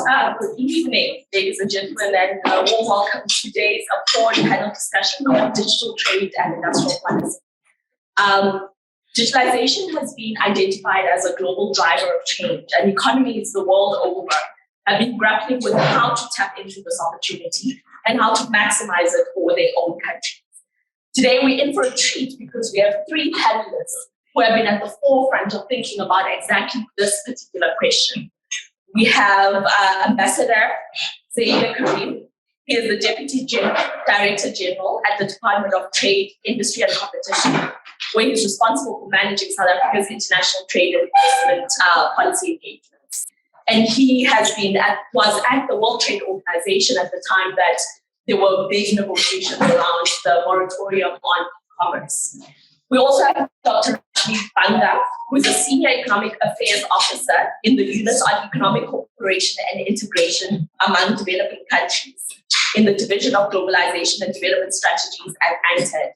Good evening, ladies and gentlemen, and warm welcome to today's APORDE panel discussion on digital trade and industrial policy. Digitalization has been identified as a global driver of change, and economies the world over have been grappling with how to tap into this opportunity and how to maximize it for their own countries. Today, we're in for a treat because we have three panelists who have been at the forefront of thinking about exactly this particular question. We have Ambassador Xavier Carim. He is the Deputy Director General at the Department of Trade, Industry and Competition, where he's responsible for managing South Africa's international trade and investment policy engagements. And he was at the World Trade Organization at the time that there were big negotiations around the moratorium on commerce. We also have Dr. Rashmi Banga, who is a Senior Economic Affairs Officer in the Unit on Economic Cooperation and Integration among Developing Countries in the Division of Globalisation and Development Strategies at UNCTAD.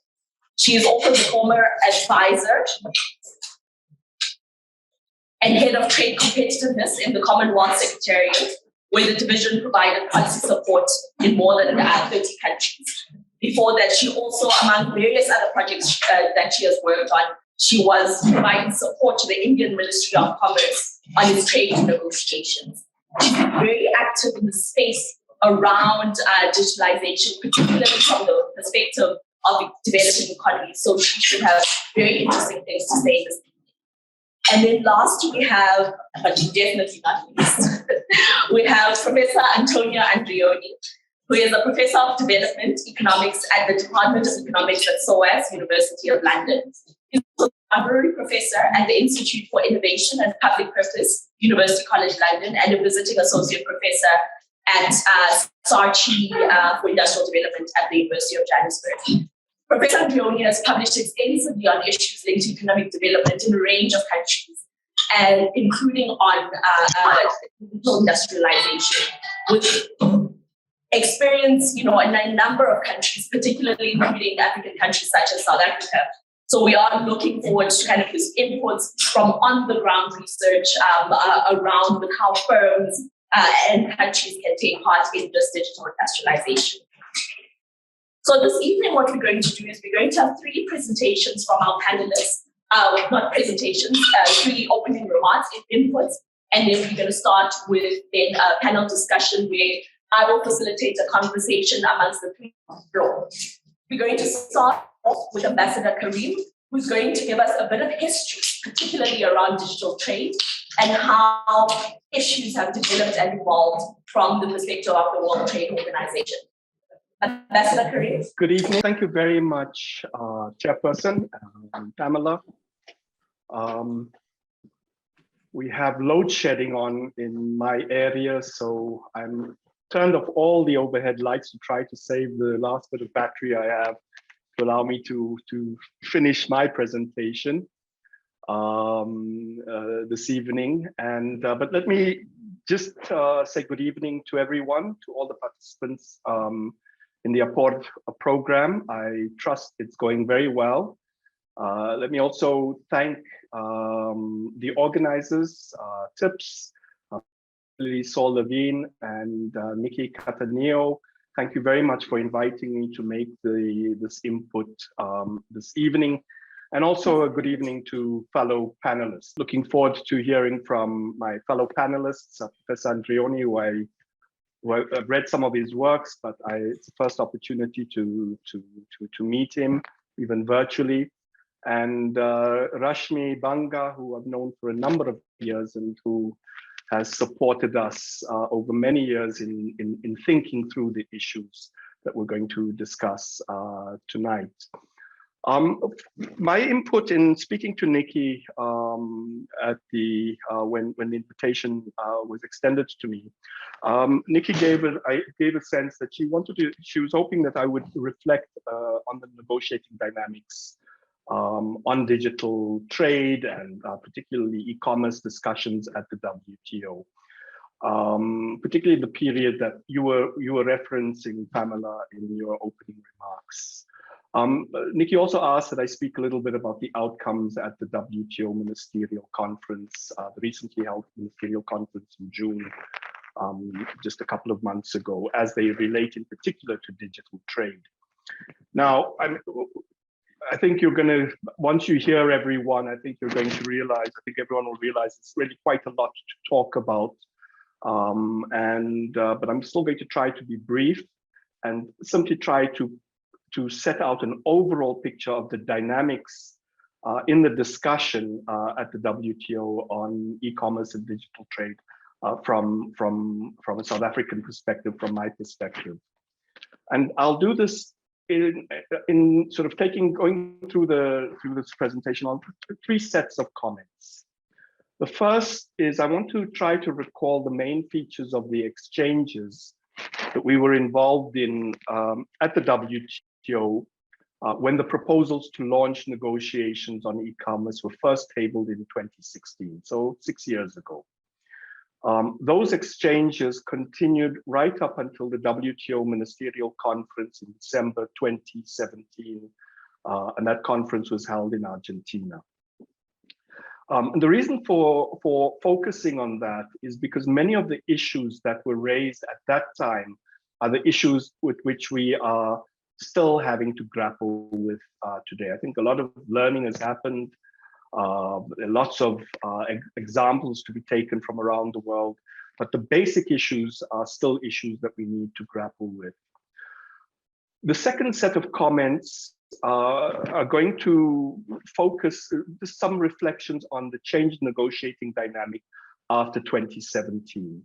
She is also the former advisor and head of trade competitiveness in the Commonwealth Secretariat, where the division provided policy support in more than 30 countries. Before that, she also, among various other projects that she has worked on, she was providing support to the Indian Ministry of Commerce on its trade negotiations. She's been very active in the space around digitalization, particularly from the perspective of the developing economies. So she should have very interesting things to say this evening. And then last we have, but definitely not least, we have Professor Antonio Andreoni, who is a Professor of Development Economics at the Department of Economics at SOAS, University of London. He's also an honorary professor at the Institute for Innovation and Public Purpose, University College London, and a visiting associate professor at SARCHI for Industrial Development at the University of Johannesburg. Professor Andreoni has published extensively on issues linked to economic development in a range of countries, and including on digital industrialization, with experience, in a number of countries, particularly including African countries such as South Africa. So we are looking forward to kind of his inputs from on-the-ground research around with how firms and countries can take part in this digital industrialization. So this evening, what we're going to do is we're going to have three presentations from our panelists, not presentations, three opening remarks and inputs, and then we're going to start with a panel discussion where I will facilitate a conversation amongst the three on the floor. We're going to start off with Ambassador Carim, who's going to give us a bit of history, particularly around digital trade and how issues have developed and evolved from the perspective of the World Trade Organization. Ambassador Carim. Good evening. Thank you very much, Chairperson Pamela. We have load shedding on in my area, so I'm turned off all the overhead lights to try to save the last bit of battery I have to allow me to finish my presentation this evening. But let me just say good evening to everyone, to all the participants in the APORDE program. I trust it's going very well. Let me also thank the organizers, TIPS, Saul Levine and Nikki Cataneo. Thank you very much for inviting me to make this input this evening. And also a good evening to fellow panelists. Looking forward to hearing from my fellow panelists, Professor Andreoni, who I've read some of his works, but it's the first opportunity to meet him, even virtually. And Rashmi Banga, who I've known for a number of years and who has supported us over many years in thinking through the issues that we're going to discuss tonight. My input in speaking to Nikki at when the invitation was extended to me, Nikki gave a sense that she was hoping that I would reflect on the negotiating dynamics on digital trade and particularly e-commerce discussions at the WTO, particularly the period that you were referencing, Pamela, in your opening remarks. Nikki also asked that I speak a little bit about the outcomes at the WTO Ministerial Conference, the recently held Ministerial Conference in June just a couple of months ago, as they relate in particular to digital trade. Now, I think you're going to, once you hear everyone, I think you're going to realize, I think everyone will realize it's really quite a lot to talk about. But I'm still going to try to be brief and simply try to set out an overall picture of the dynamics in the discussion at the WTO on e-commerce and digital trade from a South African perspective, from my perspective. And I'll do this in sort of going through this presentation on three sets of comments. The first is I want to try to recall the main features of the exchanges that we were involved in at the WTO when the proposals to launch negotiations on e-commerce were first tabled in 2016, so 6 years ago. Those exchanges continued right up until the WTO Ministerial Conference in December 2017, and that conference was held in Argentina. And the reason for focusing on that is because many of the issues that were raised at that time are the issues with which we are still having to grapple with today. I think a lot of learning has happened. Lots of examples to be taken from around the world, but the basic issues are still issues that we need to grapple with. The second set of comments are going to focus just some reflections on the changed negotiating dynamic after 2017.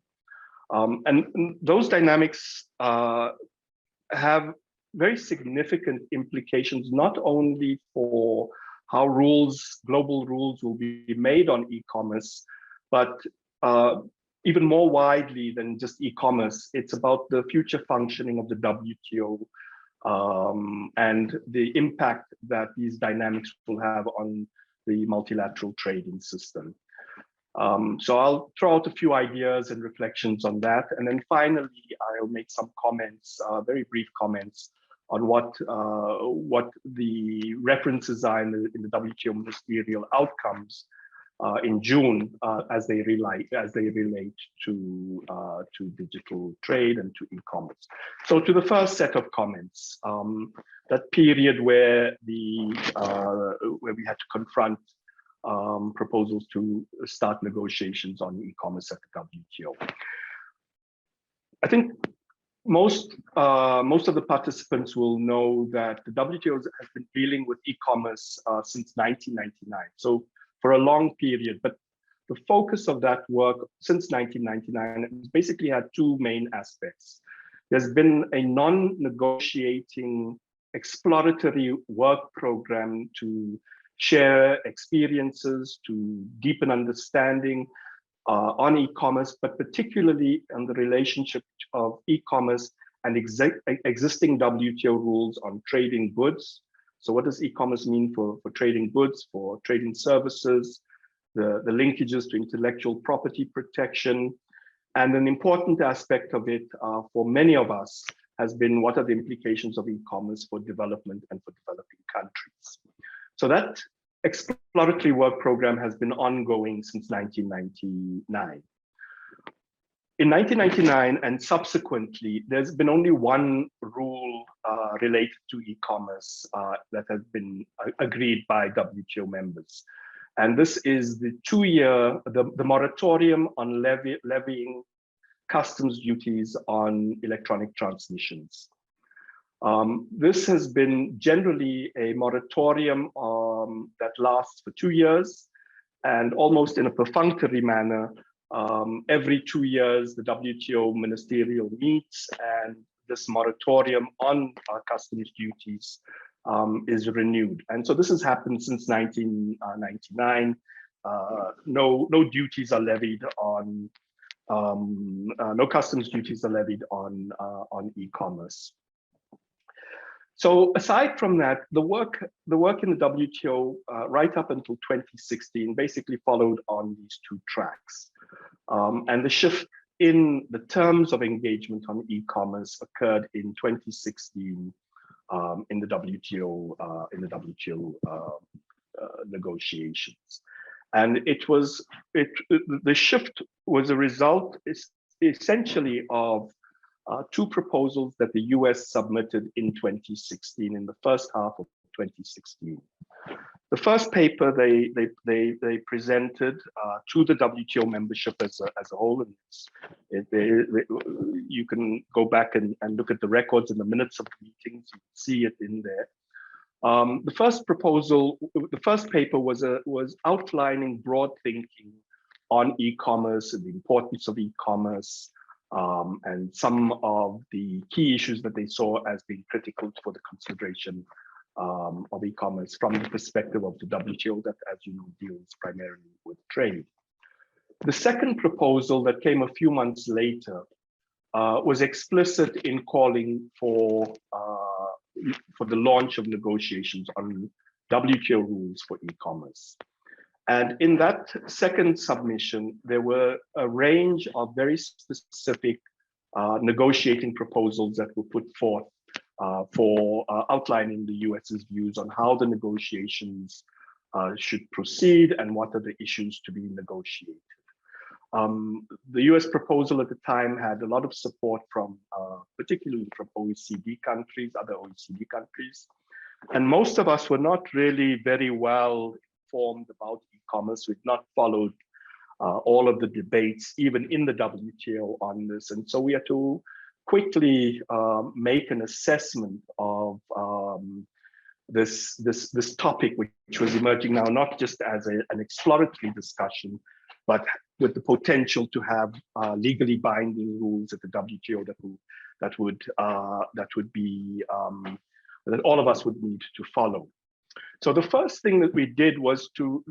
And those dynamics have very significant implications, not only for how global rules will be made on e-commerce, but even more widely than just e-commerce. It's about the future functioning of the WTO and the impact that these dynamics will have on the multilateral trading system. So I'll throw out a few ideas and reflections on that. And then finally, I'll make some comments, very brief comments, on what the references are in the WTO ministerial outcomes in June as they relate to digital trade and to e-commerce. So to the first set of comments, that period where we had to confront proposals to start negotiations on e-commerce at the WTO. I think most of the participants will know that the WTO has been dealing with e-commerce since 1999, so for a long period. But the focus of that work since 1999 has basically had two main aspects. There's been a non-negotiating exploratory work program to share experiences, to deepen understanding on e-commerce, but particularly on the relationship of e-commerce and existing WTO rules on trading goods. So what does e-commerce mean for trading goods, for trading services, the linkages to intellectual property protection? And an important aspect of it for many of us has been what are the implications of e-commerce for development and for developing countries. So that exploratory work program has been ongoing since 1999. In 1999 and subsequently, there's been only one rule related to e-commerce that has been agreed by WTO members. And this is the the moratorium on levying customs duties on electronic transmissions. This has been generally a moratorium that lasts for 2 years, and almost in a perfunctory manner, every 2 years, the WTO ministerial meets, and this moratorium on customs duties is renewed. And so this has happened since 1999. No duties are levied on, no customs duties are levied on e-commerce. So aside from that, the work in the WTO right up until 2016 basically followed on these two tracks. And the shift in the terms of engagement on e-commerce occurred in 2016 in the WTO negotiations. And the shift was a result essentially of two proposals that the US submitted in 2016, in the first half of 2016. The first paper they presented to the WTO membership as a whole, and you can go back and look at the records and the minutes of the meetings, you can see it in there. The first paper was outlining broad thinking on e-commerce and the importance of e-commerce, and some of the key issues that they saw as being critical for the consideration of e-commerce from the perspective of the WTO that, as you know, deals primarily with trade. The second proposal that came a few months later was explicit in calling for the launch of negotiations on WTO rules for e-commerce. And in that second submission, there were a range of very specific negotiating proposals that were put forth for outlining the US's views on how the negotiations should proceed and what are the issues to be negotiated. The US proposal at the time had a lot of support from, particularly from OECD countries, other OECD countries. And most of us were not really very well informed about e-commerce. We've not followed all of the debates, even in the WTO on this. And so we had to quickly make an assessment of this topic, which was emerging now, not just as an exploratory discussion, but with the potential to have legally binding rules at the WTO that all of us would need to follow. So the first thing that we did was to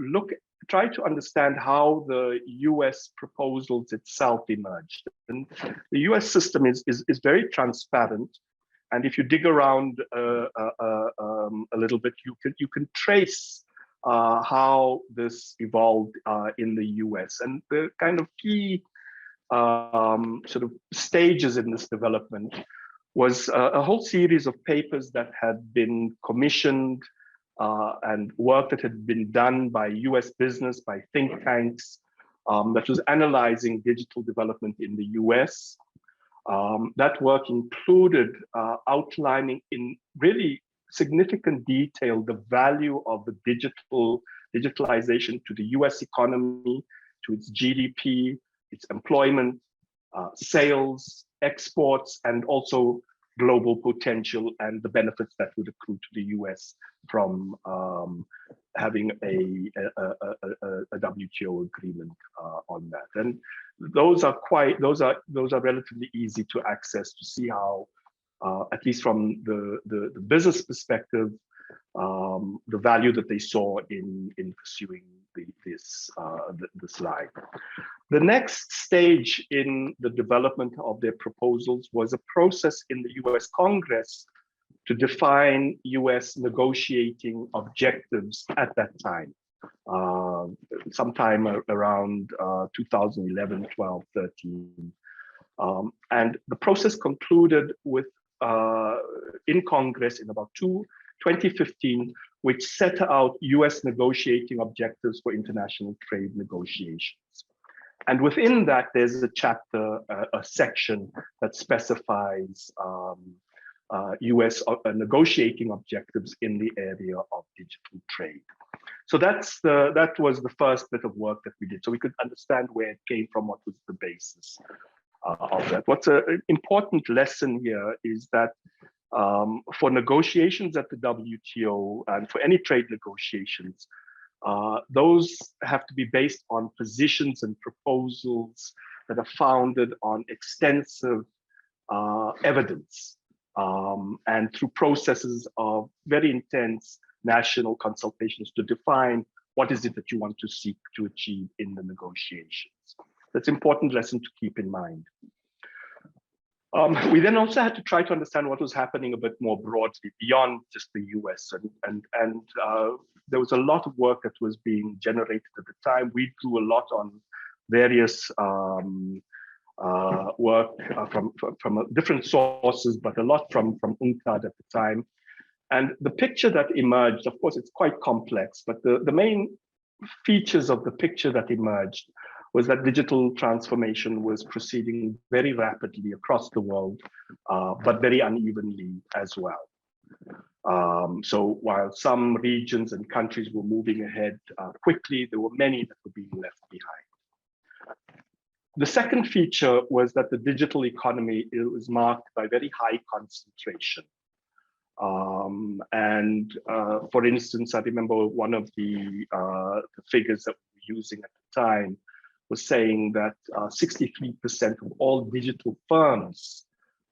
try to understand how the US proposals itself emerged. And the US system is very transparent. And if you dig around a little bit, you can trace how this evolved in the US. And the kind of key sort of stages in this development was a whole series of papers that had been commissioned and work that had been done by US business, by think tanks, that was analyzing digital development in the US. That work included outlining in really significant detail the value of the digitalization to the US economy, to its GDP, its employment, sales, exports, and also global potential and the benefits that would accrue to the US from having a WTO agreement on that. And those are relatively easy to access to see how, at least from the business perspective, the value that they saw in pursuing this line. The next stage in the development of their proposals was a process in the US Congress to define US negotiating objectives at that time, sometime around 2011, 12, 13. And the process concluded with in Congress in about 2015, which set out US negotiating objectives for international trade negotiations. And within that, there's a chapter, a section that specifies US negotiating objectives in the area of digital trade. So that was the first bit of work that we did. So we could understand where it came from, what was the basis of that. What's an important lesson here is that for negotiations at the WTO and for any trade negotiations, those have to be based on positions and proposals that are founded on extensive evidence and through processes of very intense national consultations to define what is it that you want to seek to achieve in the negotiations. That's an important lesson to keep in mind. We then also had to try to understand what was happening a bit more broadly beyond just the US, and there was a lot of work that was being generated at the time. We drew a lot on various work from different sources, but a lot from UNCTAD at the time. And the picture that emerged, of course, it's quite complex, but the main features of the picture that emerged was that digital transformation was proceeding very rapidly across the world, but very unevenly as well. So while some regions and countries were moving ahead quickly, there were many that were being left behind. The second feature was that the digital economy was marked by very high concentration. For instance, I remember one of the figures that we were using at the time was saying that 63% of all digital firms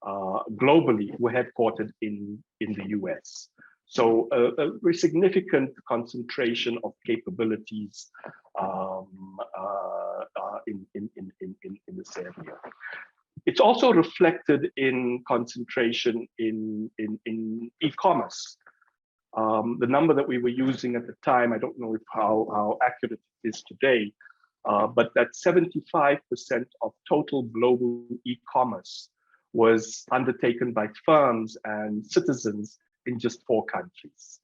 globally were headquartered in the US. So a very significant concentration of capabilities in this area. It's also reflected in concentration in e-commerce. The number that we were using at the time, I don't know if how accurate it is today, but that 75% of total global e-commerce was undertaken by firms and citizens in just 4 countries.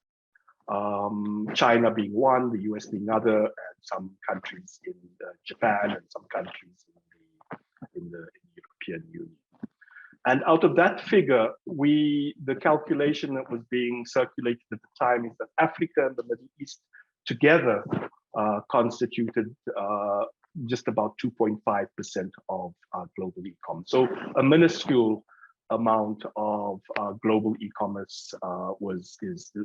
China being one, the US being other, and some countries in Japan and some countries in the European Union. And out of that figure, the calculation that was being circulated at the time is that Africa and the Middle East together constituted just about 2.5% of global e-commerce. So a minuscule amount of global e-commerce is in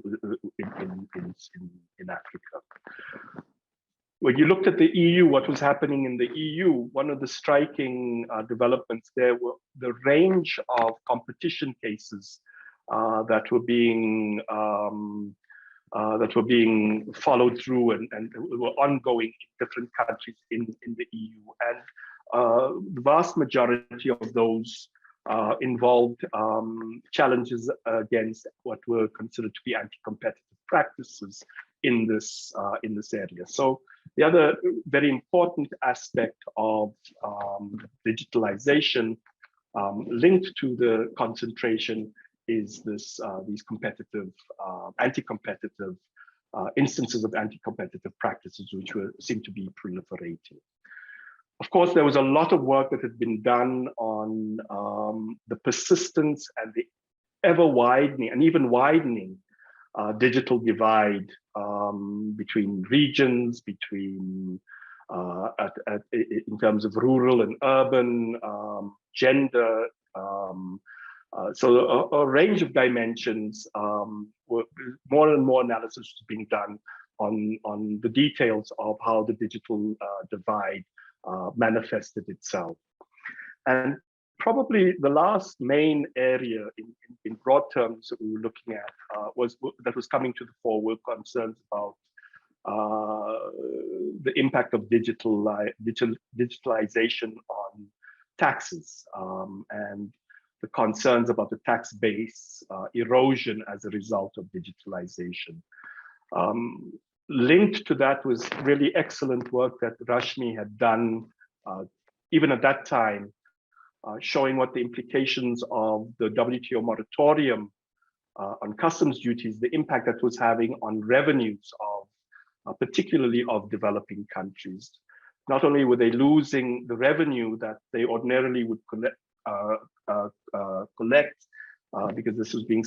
Africa. When you looked at the EU, what was happening in the EU, one of the striking developments there were the range of competition cases that were being followed through and were ongoing in different countries in the EU. And the vast majority of those involved challenges against what were considered to be anti-competitive practices in this area. So the other very important aspect of digitalization linked to the concentration is these competitive, anti-competitive instances of anti-competitive practices, which seem to be proliferating. Of course, there was a lot of work that had been done on the persistence and the ever widening and even widening digital divide between regions, between in terms of rural and urban, gender. So a range of dimensions. More and more analysis is being done on the details of how the digital divide manifested itself. And probably the last main area in broad terms that we were looking at that was coming to the fore were concerns about the impact of digitalization on taxes and the concerns about the tax base erosion as a result of digitalization. Linked to that was really excellent work that Rashmi had done, even at that time, showing what the implications of the WTO moratorium on customs duties, the impact that was having on revenues of, particularly of developing countries. Not only were they losing the revenue that they ordinarily would collect because this was being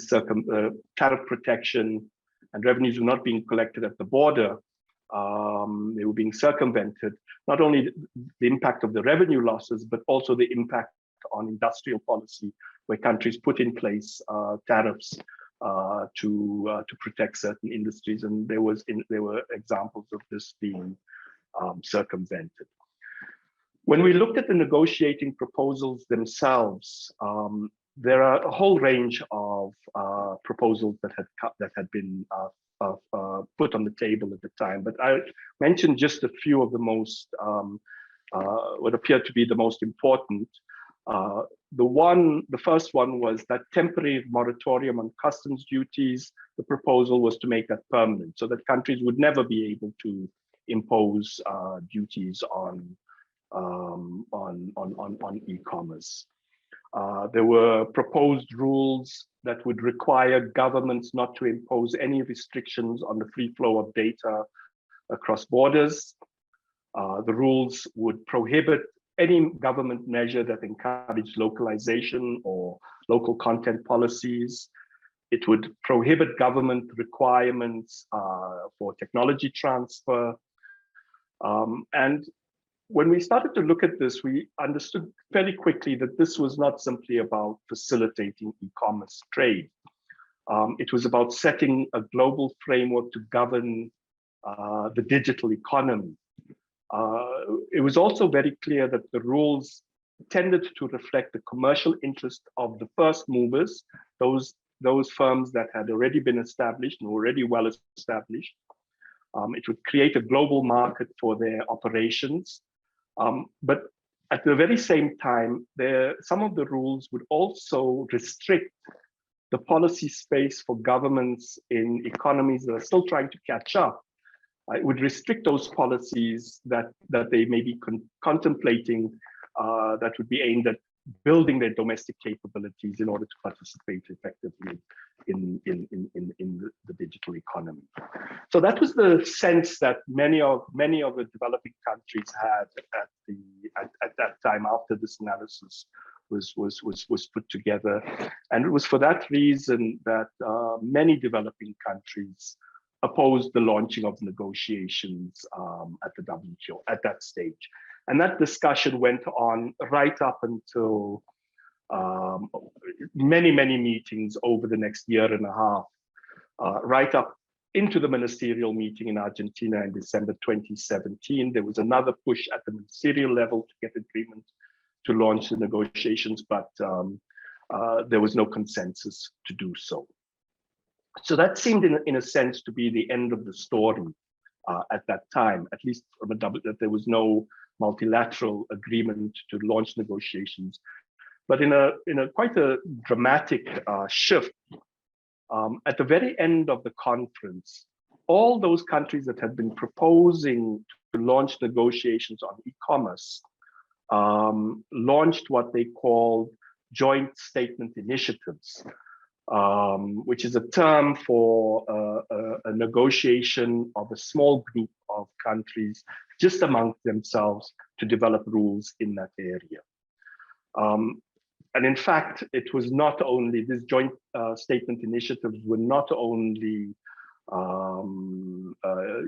tariff protection and revenues were not being collected at the border, they were being circumvented. Not only the impact of the revenue losses, but also the impact on industrial policy, where countries put in place tariffs to protect certain industries, and there were examples of this being circumvented. When we looked at the negotiating proposals themselves, there are a whole range of proposals that had been put on the table at the time, but I mentioned just a few of the most what appeared to be the most important. The first one was that temporary moratorium on customs duties. The proposal was to make that permanent, so that countries would never be able to impose duties on e-commerce. There were proposed rules that would require governments not to impose any restrictions on the free flow of data across borders. The rules would prohibit any government measure that encouraged localization or local content policies. It would prohibit government requirements for technology transfer. And when we started to look at this, we understood fairly quickly that this was not simply about facilitating e-commerce trade. It was about setting a global framework to govern the digital economy. It was also very clear that the rules tended to reflect the commercial interest of the first movers, those firms that had already been established and already well established. It would create a global market for their operations. But at the very same time, some of the rules would also restrict the policy space for governments in economies that are still trying to catch up. It would restrict those policies that they may be contemplating that would be aimed at building their domestic capabilities in order to participate effectively in the digital economy. So that was the sense that many of the developing countries had at that time after this analysis was put together. And it was for that reason that many developing countries opposed the launching of negotiations at the WTO at that stage. And that discussion went on right up until many meetings over the next year and a half, right up into the ministerial meeting in Argentina in December 2017. There was another push at the ministerial level to get agreement to launch the negotiations, but there was no consensus to do so. So that seemed, in a sense, to be the end of the story at that time, at least from that there was no multilateral agreement to launch negotiations. But in a quite a dramatic shift, at the very end of the conference, all those countries that had been proposing to launch negotiations on e-commerce launched what they called joint statement initiatives, which is a term for a negotiation of a small group of countries just amongst themselves to develop rules in that area. And in fact, it was not only these joint statement initiatives were not only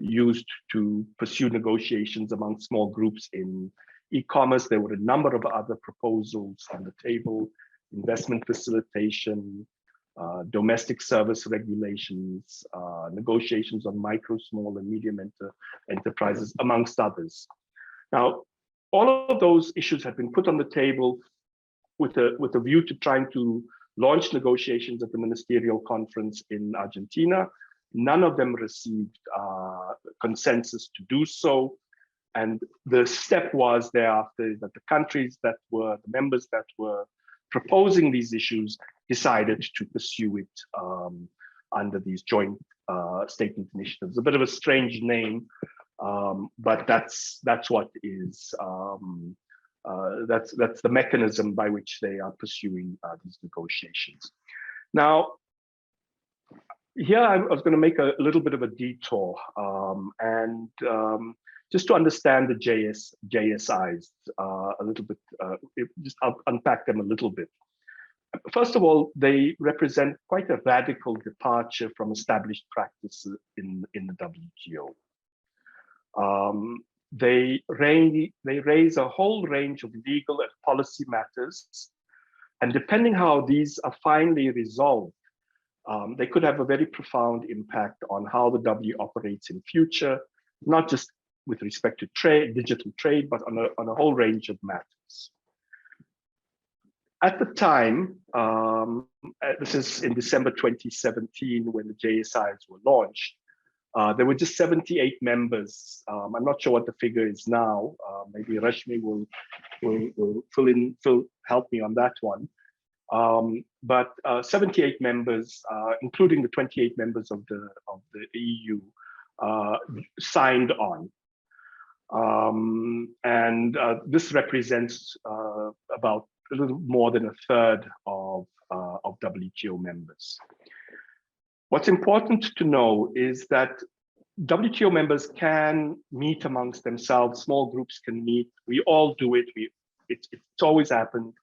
used to pursue negotiations among small groups in e-commerce. There were a number of other proposals on the table: investment facilitation, domestic service regulations, negotiations on micro, small, and medium enterprises, amongst others. Now, all of those issues have been put on the table with a view to trying to launch negotiations at the ministerial conference in Argentina. None of them received consensus to do so. And the step was thereafter that the countries that were the members that were proposing these issues decided to pursue it under these joint statement initiatives. A bit of a strange name, but that's what is that's the mechanism by which they are pursuing these negotiations. Now, here I was going to make a little bit of a detour and just to understand the JSIs a little bit, just I'll unpack them a little bit. First of all, they represent quite a radical departure from established practices in the WTO. They raise a whole range of legal and policy matters, and depending how these are finally resolved, they could have a very profound impact on how the W operates in future, not just with respect to trade, digital trade, but on a whole range of matters. At the time, this is in December 2017 when the JSIs were launched, there were just 78 members. I'm not sure what the figure is now. Maybe Rashmi will help me on that one. But 78 members, including the 28 members of the EU, signed on. And this represents about a little more than a third of WTO members. What's important to know is that WTO members can meet amongst themselves, small groups can meet, we all do it, it's always happened,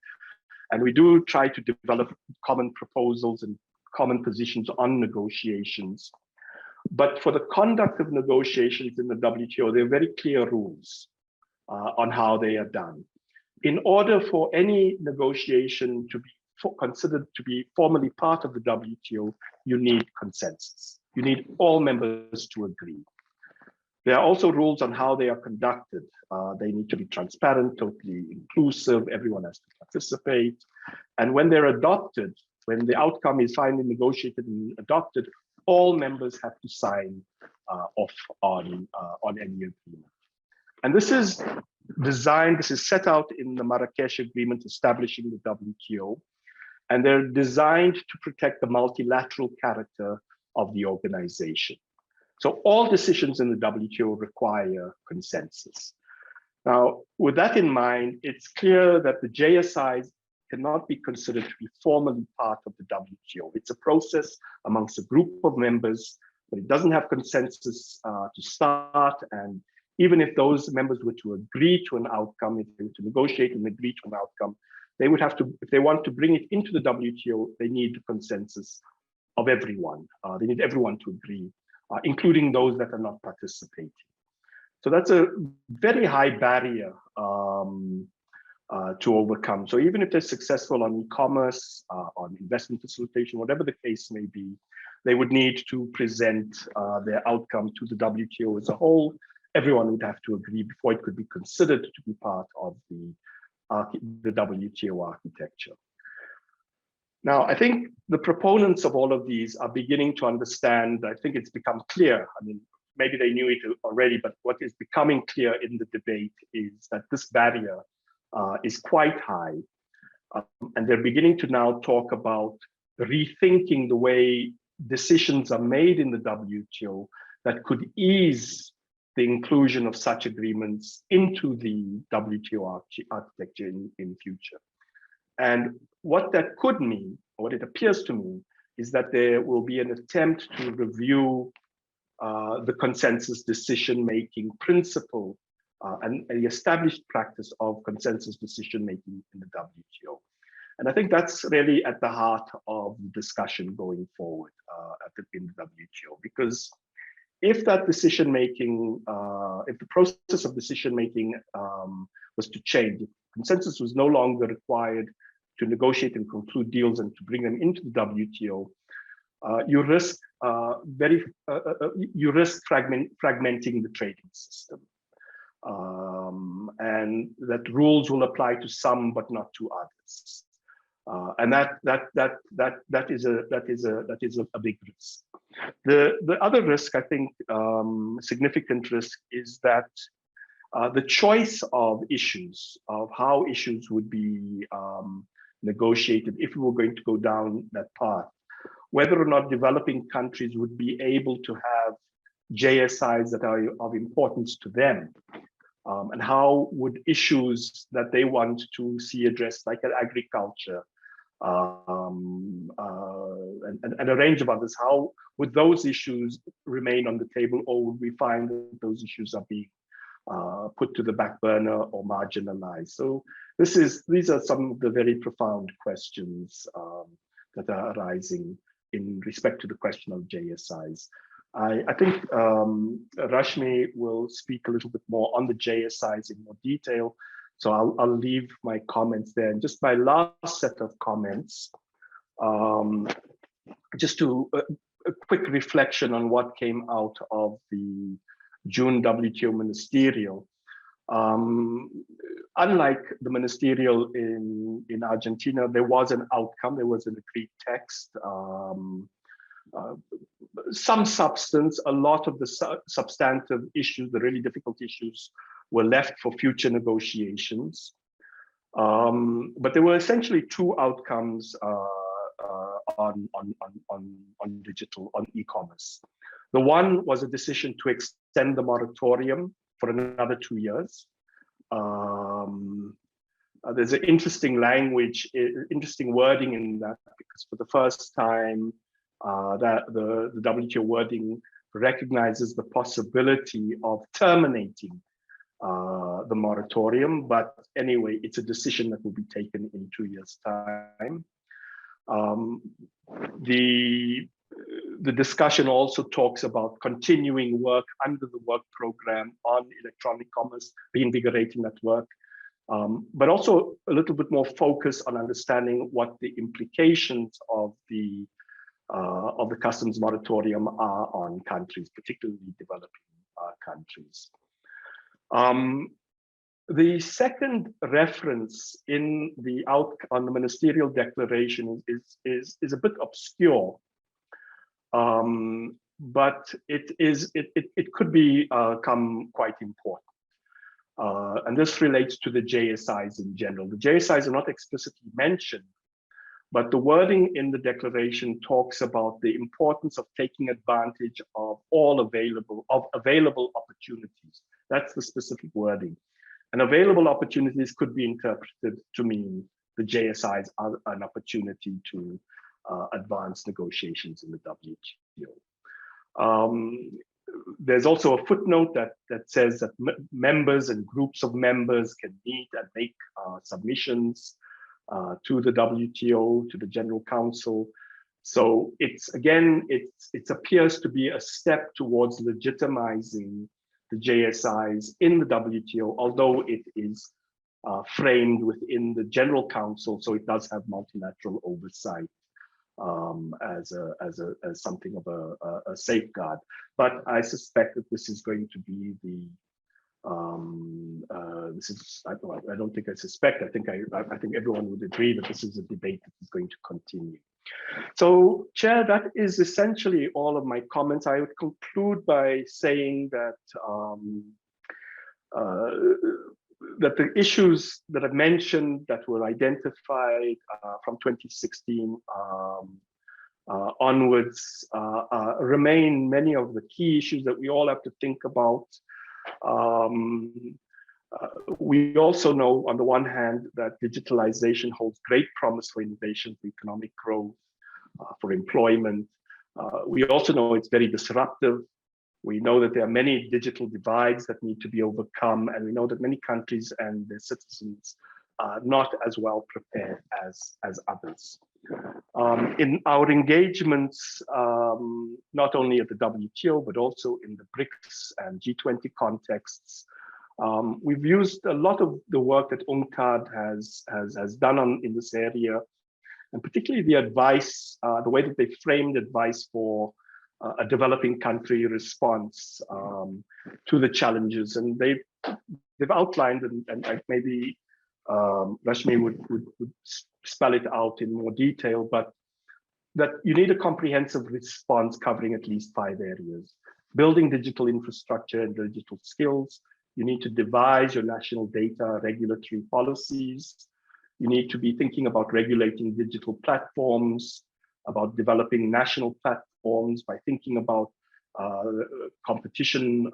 and we do try to develop common proposals and common positions on negotiations. But for the conduct of negotiations in the WTO, there are very clear rules on how they are done. In order for any negotiation to be considered to be formally part of the WTO, you need consensus. You need all members to agree. There are also rules on how they are conducted. They need to be transparent, totally inclusive, everyone has to participate. And when they're adopted, when the outcome is finally negotiated and adopted, all members have to sign off on any agreement. And this is designed, this is set out in the Marrakesh Agreement establishing the WTO, and they're designed to protect the multilateral character of the organization. So all decisions in the WTO require consensus. Now, with that in mind, it's clear that the JSIs cannot be considered to be formally part of the WTO. It's a process amongst a group of members, but it doesn't have consensus to start. And even if those members were to agree to an outcome, if they were to negotiate and agree to an outcome, they would have to, if they want to bring it into the WTO, they need the consensus of everyone. They need everyone to agree, including those that are not participating. So that's a very high barrier to overcome. So even if they're successful on e-commerce, on investment facilitation, whatever the case may be, they would need to present their outcome to the WTO as a whole. Everyone would have to agree before it could be considered to be part of the WTO architecture. Now, I think the proponents of all of these are beginning to understand, I think it's become clear, I mean, maybe they knew it already, but what is becoming clear in the debate is that this barrier is quite high. And they're beginning to now talk about rethinking the way decisions are made in the WTO that could ease the inclusion of such agreements into the WTO architecture in future. And what that could mean, or what it appears to mean, is that there will be an attempt to review the consensus decision-making principle and the established practice of consensus decision-making in the WTO. And I think that's really at the heart of the discussion going forward in the WTO, because if that decision-making, if the process of decision-making was to change, consensus was no longer required to negotiate and conclude deals and to bring them into the WTO, you risk fragmenting the trading system, and that rules will apply to some but not to others, and that is a big risk. The other risk, I think, significant risk, is that the choice of issues, of how issues would be negotiated if we were going to go down that path, whether or not developing countries would be able to have JSIs that are of importance to them, and how would issues that they want to see addressed, like agriculture, and a range of others, how would those issues remain on the table, or would we find that those issues are being put to the back burner or marginalized? So these are some of the very profound questions that are arising in respect to the question of JSIs. I think Rashmi will speak a little bit more on the JSIs in more detail, so I'll leave my comments there. And just my last set of comments, just to a quick reflection on what came out of the June WTO ministerial. Unlike the ministerial in Argentina, there was an outcome, there was an agreed text, some substance. A lot of the substantive issues, the really difficult issues, were left for future negotiations. But there were essentially two outcomes on digital, on e-commerce. The one was a decision to extend the moratorium for another 2 years. There's an interesting language, interesting wording in that, because for the first time, that the WTO wording recognizes the possibility of terminating the moratorium, but anyway, it's a decision that will be taken in 2 years' time. The discussion also talks about continuing work under the work program on electronic commerce, reinvigorating that work, but also a little bit more focus on understanding what the implications of the customs moratorium are on countries, particularly developing countries. The second reference in the on the ministerial declaration is a bit obscure, but it could become quite important. And this relates to the JSIs in general. The JSIs are not explicitly mentioned, but the wording in the declaration talks about the importance of taking advantage of all available opportunities. That's the specific wording. And available opportunities could be interpreted to mean the JSIs are an opportunity to advance negotiations in the WTO. There's also a footnote that says that members and groups of members can meet and make submissions to the WTO, to the General Council. So it appears to be a step towards legitimizing the JSIs in the WTO, although it is framed within the General Council, so it does have multilateral oversight as something of a safeguard. But I suspect that this is going to be the I don't think I suspect. I think everyone would agree that this is a debate that is going to continue. So, Chair, that is essentially all of my comments. I would conclude by saying that that the issues that I've mentioned that were identified from 2016 onwards remain many of the key issues that we all have to think about. We also know, on the one hand, that digitalization holds great promise for innovation, for economic growth, for employment. We also know it's very disruptive. We know that there are many digital divides that need to be overcome, and we know that many countries and their citizens are not as well prepared as others. In our engagements, not only at the WTO, but also in the BRICS and G20 contexts, we've used a lot of the work that UNCTAD has done in this area, and particularly the advice, the way that they framed advice for a developing country response to the challenges. And they've outlined, and maybe Rashmi would spell it out in more detail, but that you need a comprehensive response covering at least 5 areas. Building digital infrastructure and digital skills. You need to devise your national data regulatory policies. You need to be thinking about regulating digital platforms, about developing national platforms by thinking about competition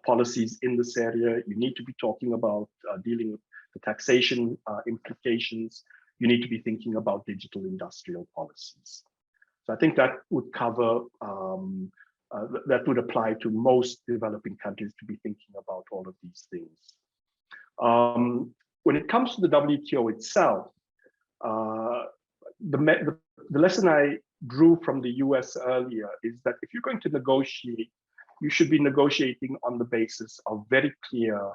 policies in this area. You need to be talking about dealing with the taxation implications. You need to be thinking about digital industrial policies. So I think that would cover, that would apply to most developing countries to be thinking about all of these things. When it comes to the WTO itself, the lesson I drew from the US earlier is that if you're going to negotiate, you should be negotiating on the basis of very clear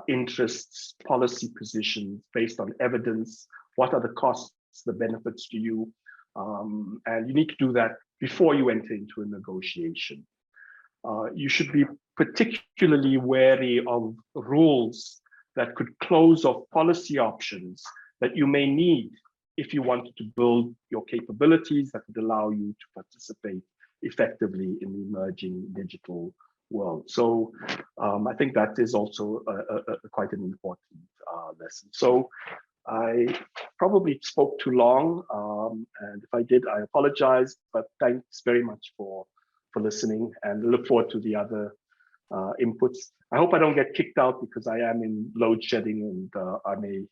interests, policy positions based on evidence. What are the costs, the benefits to you? And you need to do that before you enter into a negotiation. You should be particularly wary of rules that could close off policy options that you may need if you wanted to build your capabilities that would allow you to participate effectively in the emerging digital world. So I think that is also quite an important lesson. So I probably spoke too long, and if I did, I apologize, but thanks very much for listening, and look forward to the other inputs. I hope I don't get kicked out because I am in load shedding, and I may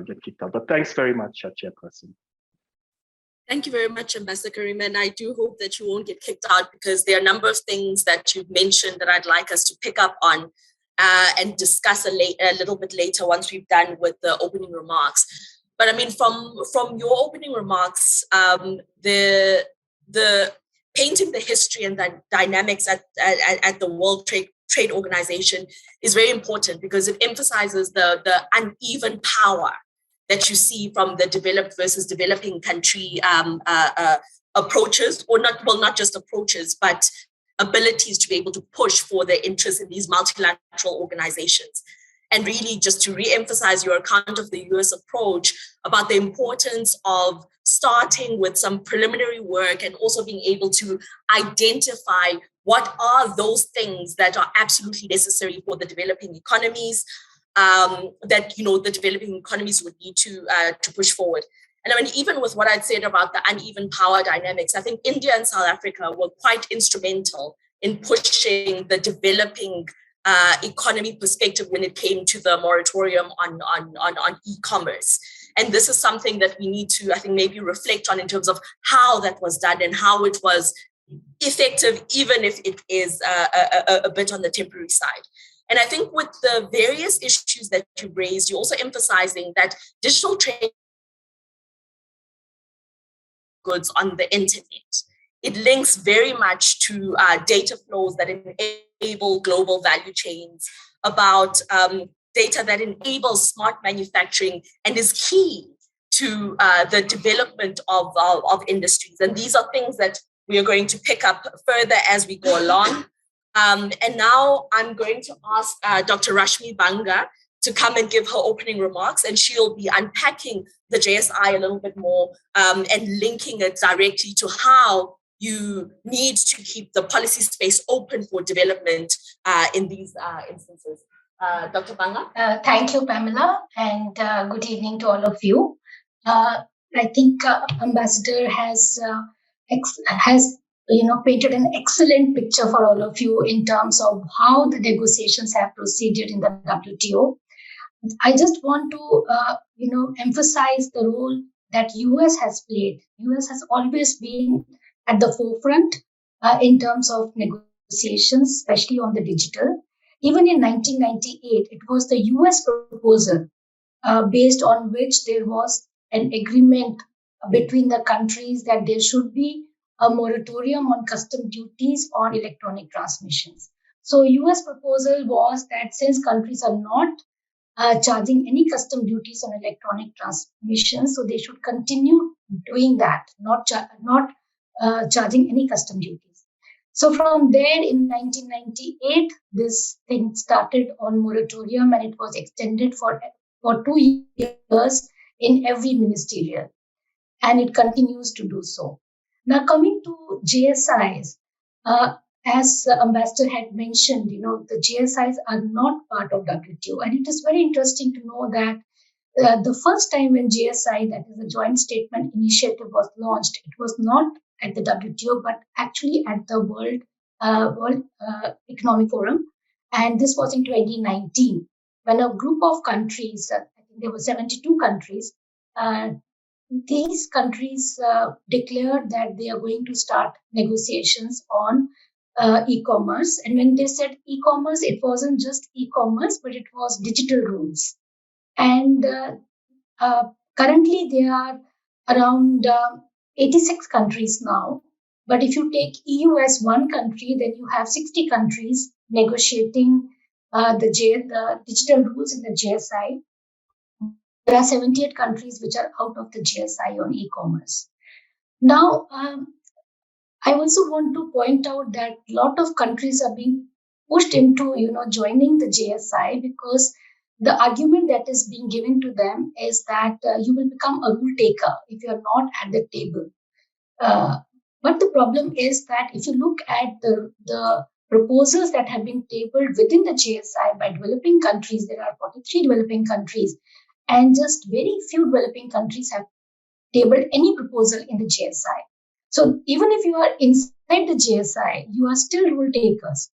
get kicked out, but thanks very much, Chairperson. Thank you very much, Ambassador Karim, and I do hope that you won't get kicked out, because there are a number of things that you've mentioned that I'd like us to pick up on and discuss a little bit later once we've done with the opening remarks. But I mean, from your opening remarks, the painting the history and the dynamics at the World Trade Organization is very important, because it emphasizes the uneven power that you see from the developed versus developing country approaches, or not just approaches, but abilities to be able to push for their interests in these multilateral organizations. And really just to re-emphasize your account of the US approach about the importance of starting with some preliminary work and also being able to identify what are those things that are absolutely necessary for the developing economies, that the developing economies would need to push forward. And I mean, even with what I'd said about the uneven power dynamics, I think India and South Africa were quite instrumental in pushing the developing economy perspective when it came to the moratorium on e-commerce. And this is something that we need to, I think, maybe reflect on in terms of how that was done and how it was effective, even if it is a bit on the temporary side. And I think with the various issues that you raised, you're also emphasizing that digital trade goods on the internet, it links very much to data flows that enable global value chains, about data that enables smart manufacturing and is key to the development of industries. And these are things that we are going to pick up further as we go along. And now I'm going to ask Dr. Rashmi Banga to come and give her opening remarks, and she'll be unpacking the JSI a little bit more and linking it directly to how you need to keep the policy space open for development in these instances. Dr. Banga? Thank you, Pamela, and good evening to all of you. I think Ambassador has painted an excellent picture for all of you in terms of how the negotiations have proceeded in the WTO. I just want to, emphasize the role that US has played. US has always been at the forefront in terms of negotiations, especially on the digital. Even in 1998, it was the US proposal based on which there was an agreement between the countries that there should be a moratorium on custom duties on electronic transmissions. So US proposal was that since countries are not charging any custom duties on electronic transmissions, so they should continue doing that, not charging any custom duties. So from there in 1998, this thing started on moratorium, and it was extended for 2 years in every ministerial, and it continues to do so. Now coming to GSIs, as Ambassador had mentioned, the GSIs are not part of WTO, and it is very interesting to know that the first time when GSI, that is the Joint Statement Initiative, was launched, it was not at the WTO, but actually at the World Economic Forum, and this was in 2019 when a group of countries, I think there were 72 countries, these countries declared that they are going to start negotiations on e-commerce. And when they said e-commerce, it wasn't just e-commerce, but it was digital rules. And currently there are around 86 countries now. But if you take EU as one country, then you have 60 countries negotiating the digital rules in the GSI. There are 78 countries which are out of the GSI on e-commerce. Now, I also want to point out that a lot of countries are being pushed into, joining the GSI because the argument that is being given to them is that you will become a rule taker if you are not at the table. But the problem is that if you look at the proposals that have been tabled within the GSI by developing countries, there are 43 developing countries, and just very few developing countries have tabled any proposal in the GSI. So even if you are inside the GSI, you are still rule takers.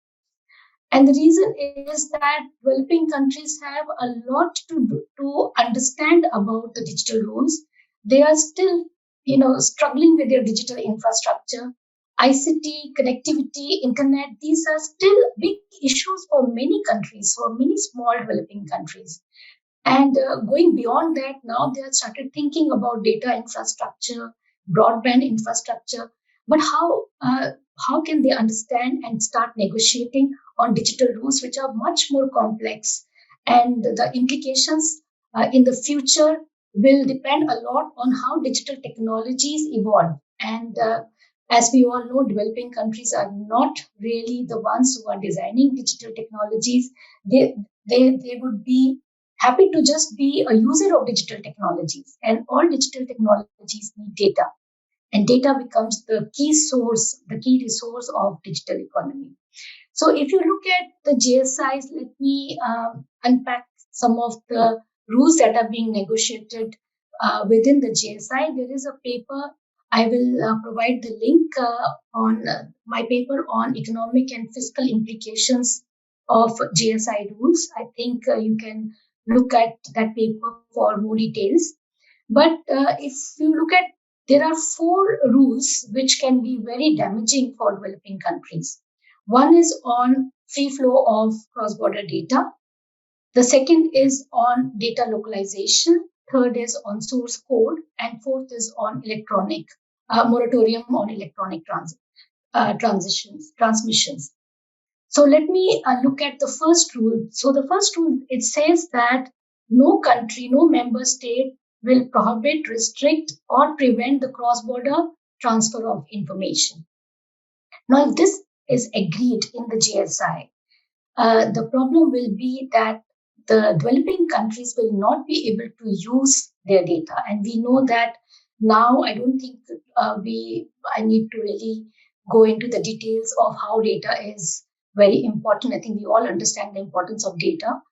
And the reason is that developing countries have a lot to understand about the digital rules. They are still struggling with their digital infrastructure. ICT, connectivity, internet, these are still big issues for many countries, for many small developing countries. And going beyond that, now they have started thinking about data infrastructure, broadband infrastructure. But how can they understand and start negotiating on digital rules, which are much more complex, and the implications in the future will depend a lot on how digital technologies evolve. And as we all know, developing countries are not really the ones who are designing digital technologies. They would be happy to just be a user of digital technologies, and all digital technologies need data, and data becomes the key source, the key resource of digital economy. So if you look at the GSIs, let me unpack some of the rules that are being negotiated within the GSI. There is a paper. I will provide the link on my paper on economic and fiscal implications of GSI rules. I think you can look at that paper for more details. But if you look at, there are 4 rules which can be very damaging for developing countries. One is on free flow of cross-border data. The second is on data localization. Third is on source code. And fourth is on electronic moratorium on electronic transmissions. So let me look at the first rule. So the first rule, it says that no country, no member state will prohibit, restrict, or prevent the cross-border transfer of information. Now, if this is agreed in the GSI, the problem will be that the developing countries will not be able to use their data. And we know that now. I don't think I need to really go into the details of how data is very important. I think we all understand the importance of data.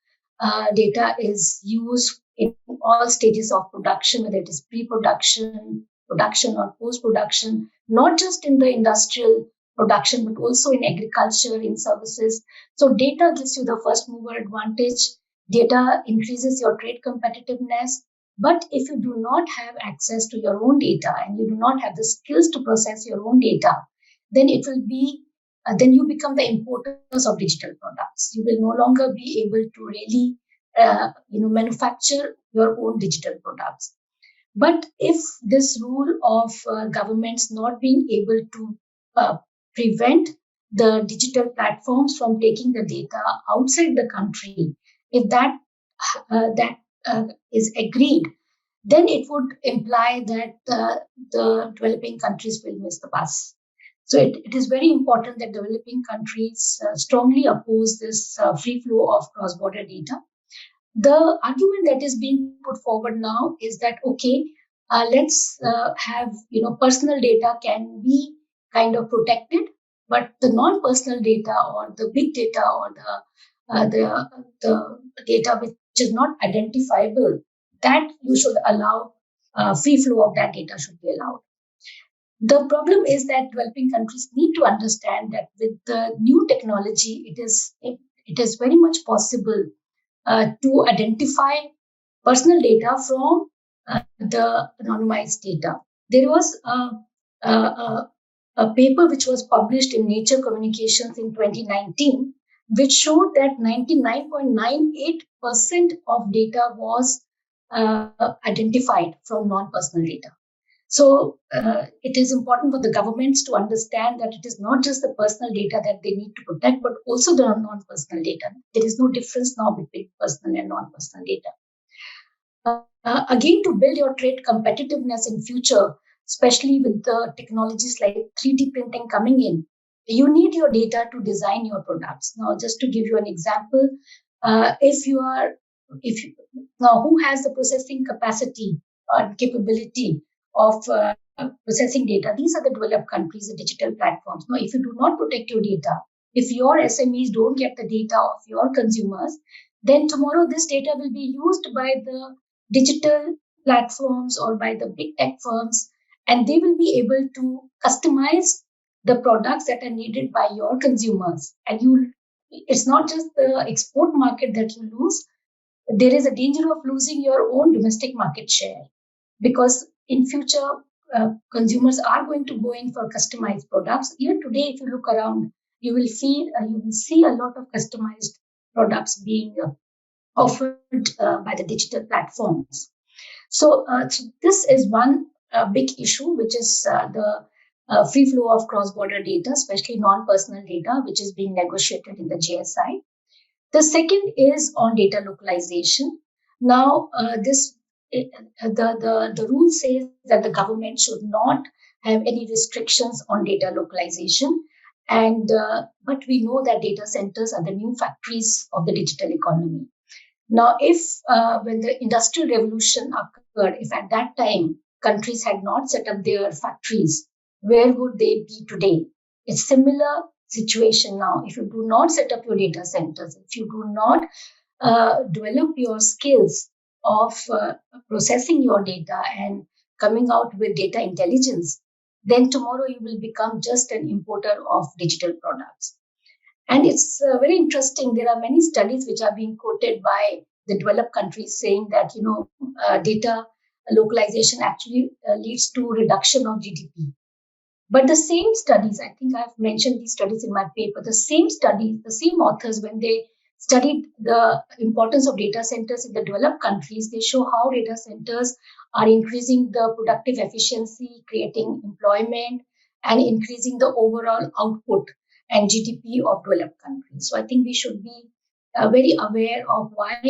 Data is used in all stages of production, whether it is pre-production, production, or post-production, not just in the industrial production, but also in agriculture, in services. So data gives you the first mover advantage. Data increases your trade competitiveness. But if you do not have access to your own data and you do not have the skills to process your own data, then it will be then you become the importers of digital products. You will no longer be able to really manufacture your own digital products. But if this rule of governments not being able to prevent the digital platforms from taking the data outside the country, if that is agreed, then it would imply that the developing countries will miss the bus. So it is very important that developing countries strongly oppose this free flow of cross-border data. The argument that is being put forward now is that, okay, let's have, personal data can be kind of protected, but the non-personal data or the big data or the data which is not identifiable, that you should allow free flow of that data should be allowed. The problem is that developing countries need to understand that with the new technology, it is very much possible to identify personal data from the anonymized data. There was a paper which was published in Nature Communications in 2019, which showed that 99.98% of data was identified from non-personal data. So it is important for the governments to understand that it is not just the personal data that they need to protect, but also the non-personal data. There is no difference now between personal and non-personal data. Again, to build your trade competitiveness in future, especially with the technologies like 3D printing coming in, you need your data to design your products. Now, just to give you an example, now who has the processing capacity and capability of processing data? These are the developed countries, the digital platforms. Now, if you do not protect your data, if your SMEs don't get the data of your consumers, then tomorrow this data will be used by the digital platforms or by the big tech firms, and they will be able to customize the products that are needed by your consumers. And it's not just the export market that you lose. There is a danger of losing your own domestic market share, because in future, consumers are going to go in for customized products. Even today, if you look around, you will see a lot of customized products being offered by the digital platforms. So this is one big issue, which is the free flow of cross-border data, especially non-personal data, which is being negotiated in the GSI. The second is on data localization. Now, the rule says that the government should not have any restrictions on data localization, and but we know that data centers are the new factories of the digital economy. Now, if when the industrial revolution occurred, if at that time countries had not set up their factories, where would they be today? It's similar situation now. If you do not set up your data centers, if you do not develop your skills of processing your data and coming out with data intelligence, then tomorrow you will become just an importer of digital products. And it's very interesting. There are many studies which are being quoted by the developed countries saying that, data localization actually leads to reduction of GDP. But the same studies, I think I've mentioned these studies in my paper, the same studies, the same authors, when they studied the importance of data centers in the developed countries, they show how data centers are increasing the productive efficiency, creating employment, and increasing the overall output and GDP of developed countries. So I think we should be very aware of why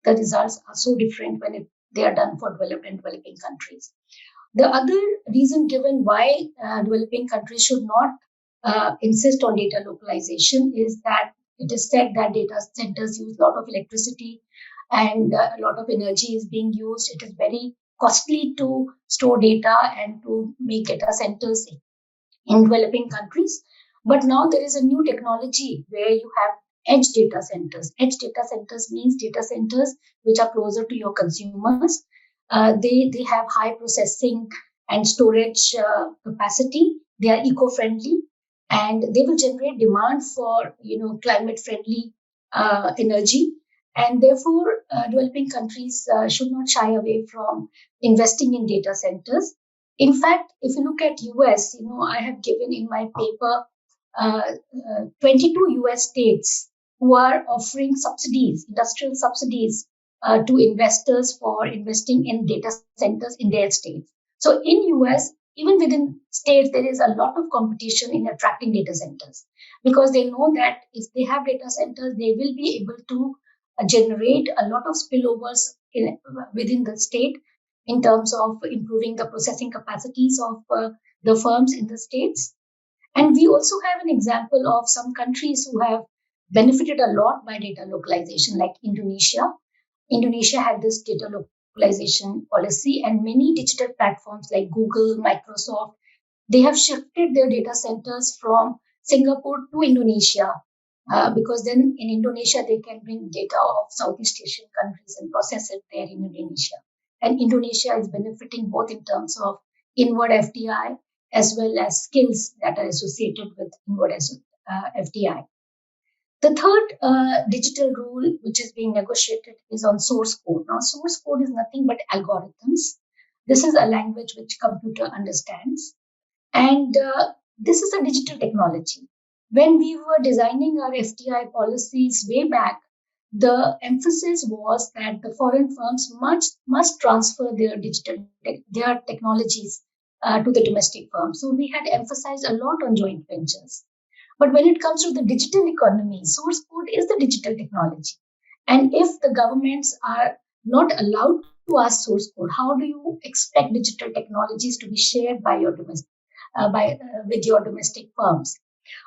the results are so different when they are done for developed and developing countries. The other reason given why developing countries should not insist on data localization is that it is said that data centers use a lot of electricity and a lot of energy is being used. It is very costly to store data and to make data centers in developing countries. But now there is a new technology where you have edge data centers. Edge data centers means data centers which are closer to your consumers. They have high processing and storage capacity. They are eco-friendly, and they will generate demand for climate-friendly energy. And therefore, developing countries should not shy away from investing in data centers. In fact, if you look at US, I have given in my paper 22 US states who are offering subsidies, industrial subsidies to investors for investing in data centers in their states. So in US, even within states, there is a lot of competition in attracting data centers because they know that if they have data centers, they will be able to generate a lot of spillovers within the state in terms of improving the processing capacities of the firms in the states. And we also have an example of some countries who have benefited a lot by data localization, like Indonesia. Indonesia had this data localization policy, and many digital platforms like Google, Microsoft, they have shifted their data centers from Singapore to Indonesia because then in Indonesia, they can bring data of Southeast Asian countries and process it there in Indonesia. And Indonesia is benefiting both in terms of inward FDI as well as skills that are associated with inward FDI. The third digital rule which is being negotiated is on source code. Now, source code is nothing but algorithms. This is a language which computer understands. And this is a digital technology. When we were designing our FDI policies way back, the emphasis was that the foreign firms must transfer their their technologies to the domestic firms. So we had emphasized a lot on joint ventures. But when it comes to the digital economy, source code is the digital technology. And if the governments are not allowed to ask source code, how do you expect digital technologies to be shared by your with your domestic firms?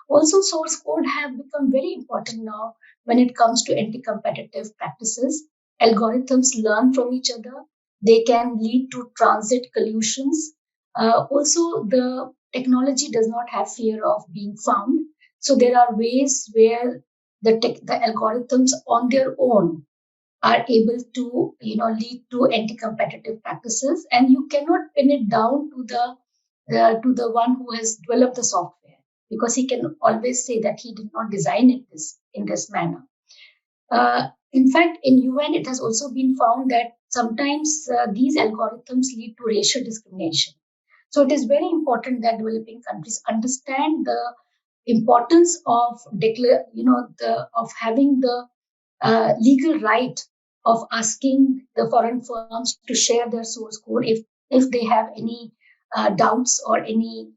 Also, source code have become very important now when it comes to anti-competitive practices. Algorithms learn from each other. They can lead to transit collusions. Also, the technology does not have fear of being found. So there are ways where the algorithms on their own are able to lead to anti-competitive practices, and you cannot pin it down to the one who has developed the software, because he can always say that he did not design it in this manner. In fact, in UN, it has also been found that sometimes these algorithms lead to racial discrimination. So it is very important that developing countries understand the importance of of having the legal right of asking the foreign firms to share their source code if they have any doubts or any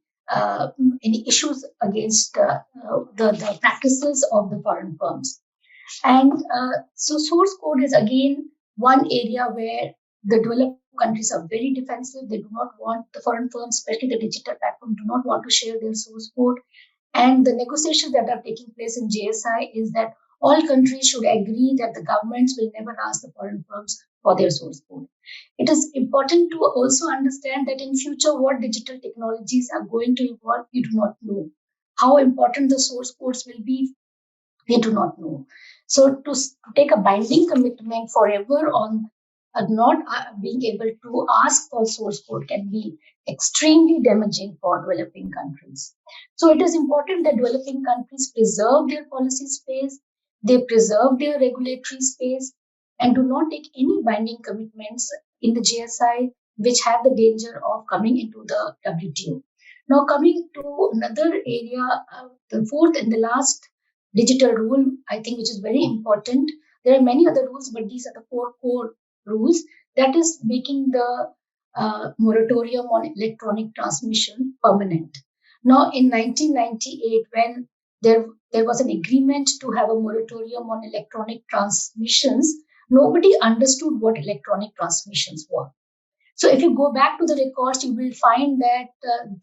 issues against the practices of the foreign firms. And so source code is again one area where the developed countries are very defensive. They do not want the foreign firms, especially the digital platform, do not want to share their source code. And the negotiations that are taking place in JSI is that all countries should agree that the governments will never ask the foreign firms for their source code. It is important to also understand that in future, what digital technologies are going to evolve, we do not know. How important the source codes will be, we do not know. So to take a binding commitment forever on not being able to ask for source code can be extremely damaging for developing countries. So it is important that developing countries preserve their policy space, they preserve their regulatory space, and do not take any binding commitments in the GSI which have the danger of coming into the WTO. Now, coming to another area, the fourth and the last digital rule, I think, which is very important. There are many other rules, but these are the four core rules. That is making the moratorium on electronic transmission permanent. Now, in 1998, when there was an agreement to have a moratorium on electronic transmissions, nobody understood what electronic transmissions were. So if you go back to the records, you will find that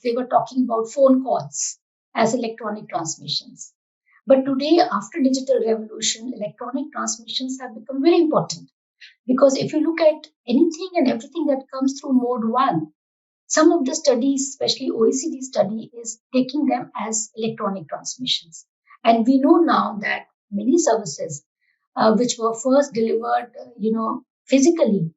they were talking about phone calls as electronic transmissions. But today, after digital revolution, electronic transmissions have become very important. Because if you look at anything and everything that comes through mode one, some of the studies, especially OECD study, is taking them as electronic transmissions. And we know now that many services which were first delivered, physically,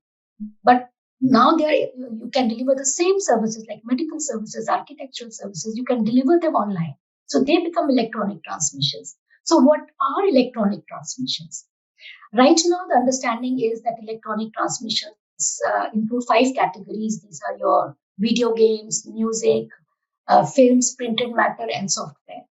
but now you can deliver the same services like medical services, architectural services, you can deliver them online. So they become electronic transmissions. So what are electronic transmissions? Right now, the understanding is that electronic transmissions include 5 categories. These are your video games, music, films, printed matter, and software.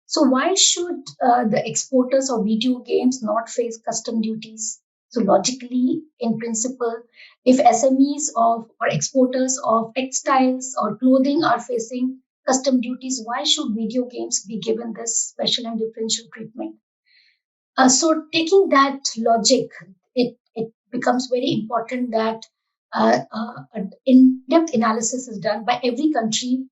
So why should the exporters of video games not face custom duties? So logically, in principle, if SMEs or exporters of textiles or clothing are facing custom duties, why should video games be given this special and differential treatment? So taking that logic, it becomes very important that an in-depth analysis is done by every country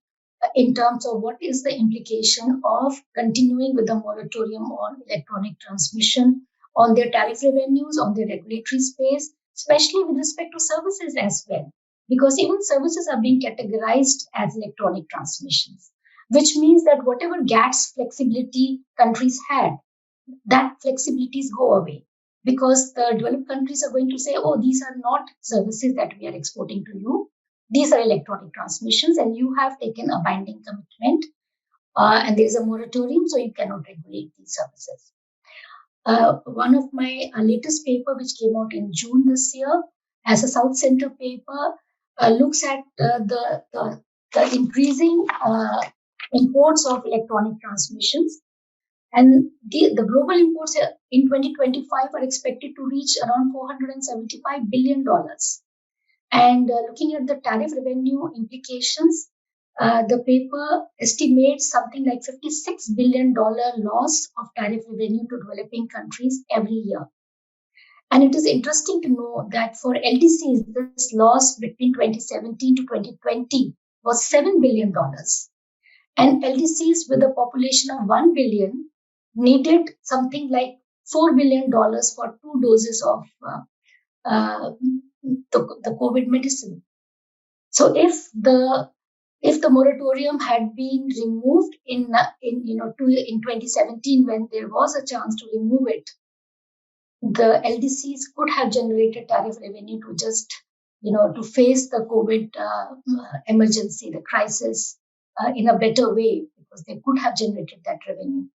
in terms of what is the implication of continuing with the moratorium on electronic transmission, on their tariff revenues, on their regulatory space, especially with respect to services as well. Because even services are being categorized as electronic transmissions, which means that whatever GATS flexibility countries had, that flexibilities go away because the developed countries are going to say, oh, these are not services that we are exporting to you. These are electronic transmissions and you have taken a binding commitment and there is a moratorium, so you cannot regulate these services. One of my latest paper, which came out in June this year as a South Center paper, looks at the increasing imports of electronic transmissions. And the global imports in 2025 are expected to reach around $475 billion. And looking at the tariff revenue implications, the paper estimates something like $56 billion loss of tariff revenue to developing countries every year. And it is interesting to know that for LDCs, this loss between 2017 to 2020 was $7 billion. And LDCs with a population of 1 billion needed something like $4 billion for 2 doses of the COVID medicine. So if the moratorium had been removed in 2017, when there was a chance to remove it, the LDCs could have generated tariff revenue to just to face the COVID emergency, the crisis in a better way, because they could have generated that revenue.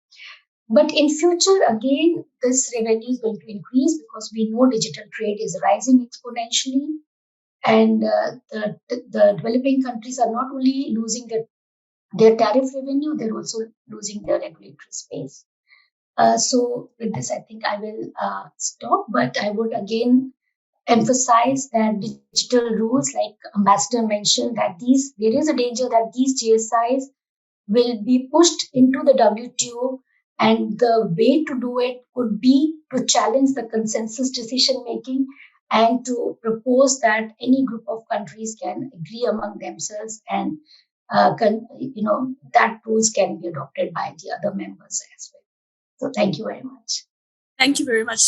But in future, again, this revenue is going to increase because we know digital trade is rising exponentially. And the developing countries are not only losing their tariff revenue, they're also losing their regulatory space. So with this, I think I will stop, but I would again emphasize that digital rules, like Ambassador mentioned, that there is a danger that these GSIs will be pushed into the WTO, and the way to do it could be to challenge the consensus decision making and to propose that any group of countries can agree among themselves, and that rules can be adopted by the other members as well. So thank you very much. Thank you very much,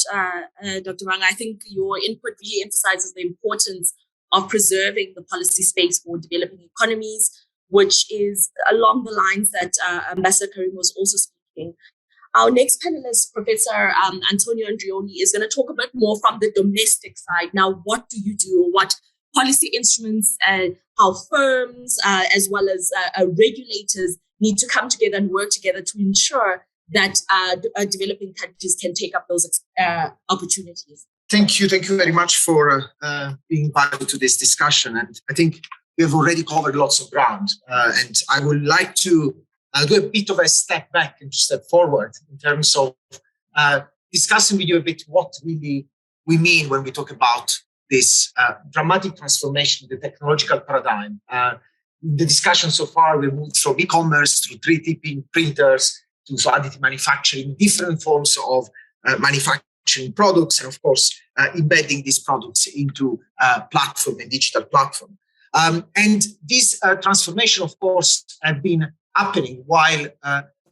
Dr. Banga. I think your input really emphasizes the importance of preserving the policy space for developing economies, which is along the lines that Ambassador Carim was also speaking. Our next panelist, Professor Antonio Andreoni, is going to talk a bit more from the domestic side. Now, what do you do? What policy instruments, how firms as well as regulators need to come together and work together to ensure that developing countries can take up those opportunities. Thank you very much for being invited to this discussion. And I think we have already covered lots of ground. And I would like to do a bit of a step back and step forward in terms of discussing with you a bit what really we mean when we talk about this dramatic transformation in the technological paradigm. In the discussion so far, we moved from e-commerce to 3D printers, to additive manufacturing, different forms of manufacturing products, and of course, embedding these products into platform and digital platform. And this transformation, of course, have been happening while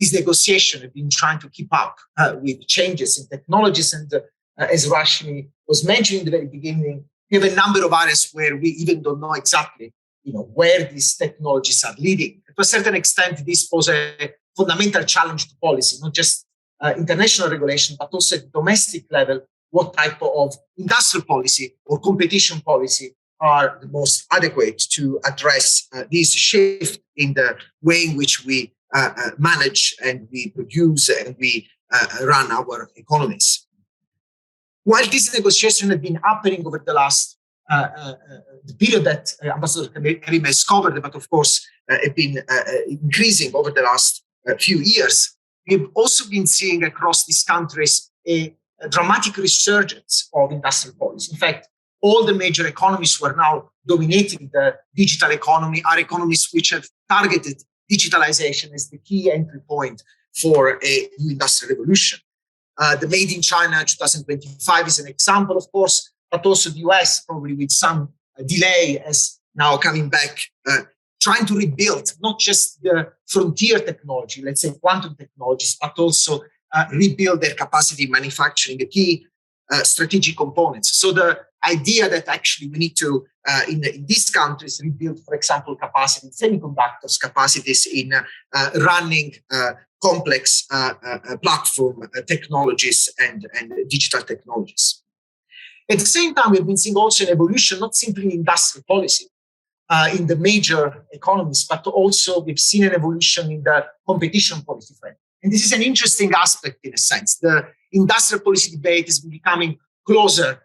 this negotiation have been trying to keep up with changes in technologies. And as Rashmi was mentioning in the very beginning, we have a number of areas where we even don't know exactly, where these technologies are leading. To a certain extent, this poses a fundamental challenge to policy, not just international regulation, but also at domestic level, what type of industrial policy or competition policy are the most adequate to address this shift in the way in which we manage and we produce and we run our economies. While this negotiation has been happening over the last the period that Ambassador Carim has covered, but of course have been increasing over the last few years, we've also been seeing across these countries a dramatic resurgence of industrial policy. In fact, all the major economies who are now dominating the digital economy are economies which have targeted digitalization as the key entry point for a new industrial revolution. The Made in China 2025 is an example, of course, but also the US, probably with some delay, is now coming back, trying to rebuild not just the frontier technology, let's say quantum technologies, but also rebuild their capacity manufacturing the key strategic components. So the idea that actually we need to, in these countries, rebuild, for example, capacity in semiconductors, capacities in running complex platform technologies and digital technologies. At the same time, we've been seeing also an evolution, not simply in industrial policy in the major economies, but also we've seen an evolution in the competition policy frame. And this is an interesting aspect in a sense. The industrial policy debate is becoming closer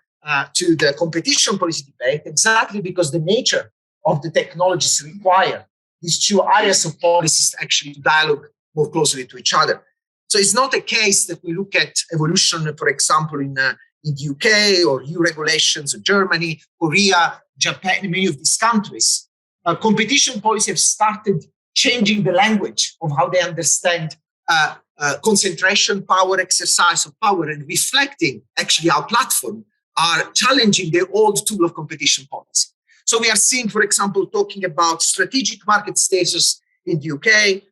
to the competition policy debate, exactly because the nature of the technologies require these two areas of policies actually to dialogue more closely to each other. So it's not a case that we look at evolution, for example, in the UK or EU regulations, or Germany, Korea, Japan, many of these countries. Competition policy have started changing the language of how they understand concentration power, exercise of power, and reflecting actually our platform are challenging the old tool of competition policy. So we are seeing, for example, talking about strategic market status in the UK,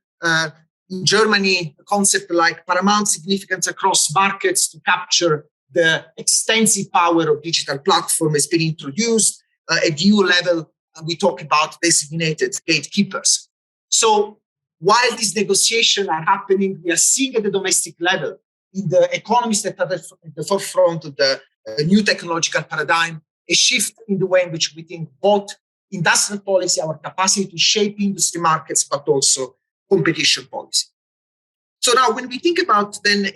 in Germany, a concept like paramount significance across markets to capture the extensive power of digital platform has been introduced. At EU level, we talk about designated gatekeepers. So while these negotiations are happening, we are seeing at the domestic level, in the economies that are at the forefront of the new technological paradigm, a shift in the way in which we think both industrial policy, our capacity to shape industry markets, but also competition policy. So now when we think about then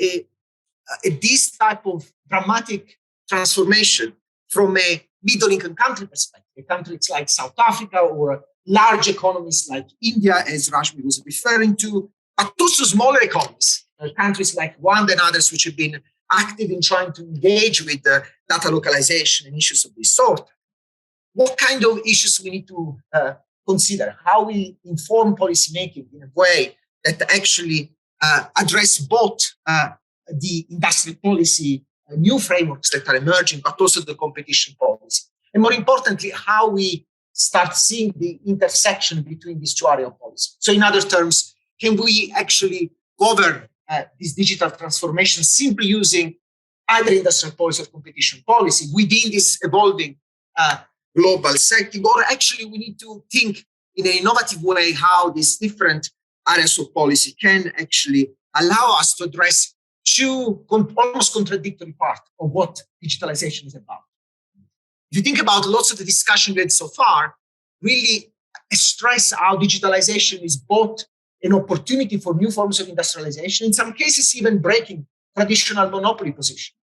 this type of dramatic transformation from a middle-income country perspective, countries like South Africa or large economies like India, as Rashmi was referring to, but also smaller economies, countries like Rwanda and others, which have been active in trying to engage with data localization and issues of this sort. What kind of issues we need to consider? How we inform policymaking in a way that actually address both the industrial policy new frameworks that are emerging, but also the competition policy. And more importantly, how we start seeing the intersection between these two areas of policy. So in other terms, can we actually govern this digital transformation simply using either industrial policy or competition policy within this evolving global setting, or actually we need to think in an innovative way how these different areas of policy can actually allow us to address two almost contradictory parts of what digitalization is about. If you think about lots of the discussion we had so far, really stress how digitalization is both an opportunity for new forms of industrialization, in some cases even breaking traditional monopoly position.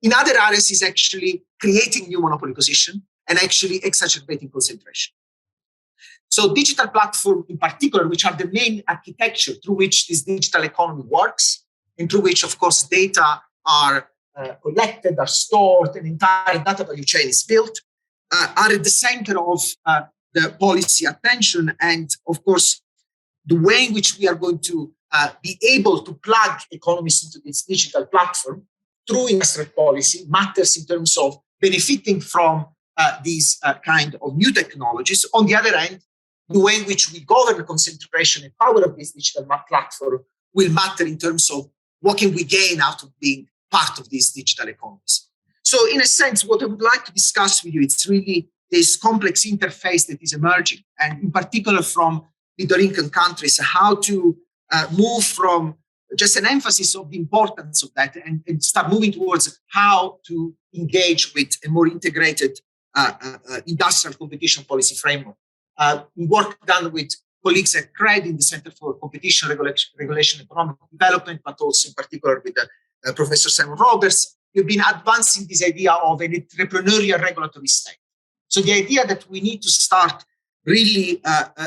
In other areas, is actually creating new monopoly position and actually exacerbating concentration. So digital platform in particular, which are the main architecture through which this digital economy works, and through which, of course, data are collected, are stored, an entire data value chain is built, are at the center of the policy attention. And of course, the way in which we are going to be able to plug economies into this digital platform through industrial policy matters in terms of benefiting from these kind of new technologies. On the other hand, the way in which we govern the concentration and power of this digital platform will matter in terms of what can we gain out of being part of these digital economies. So in a sense, what I would like to discuss with you, it's really this complex interface that is emerging, and in particular from middle-income countries, how to move from just an emphasis of the importance of that and start moving towards how to engage with a more integrated industrial competition policy framework. Work done with colleagues at CRED in the Center for Competition, Regulation and Economic Development, but also in particular with Professor Simon Roberts. We've been advancing this idea of an entrepreneurial regulatory state. So the idea that we need to start really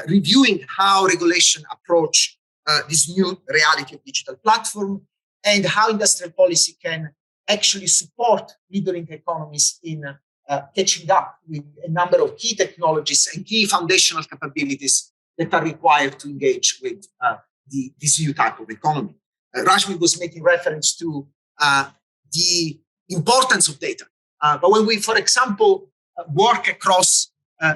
reviewing how regulation approach this new reality of digital platform, and how industrial policy can actually support middle-income economies in catching up with a number of key technologies and key foundational capabilities that are required to engage with this new type of economy. Rashmi was making reference to the importance of data. But when we, for example, work across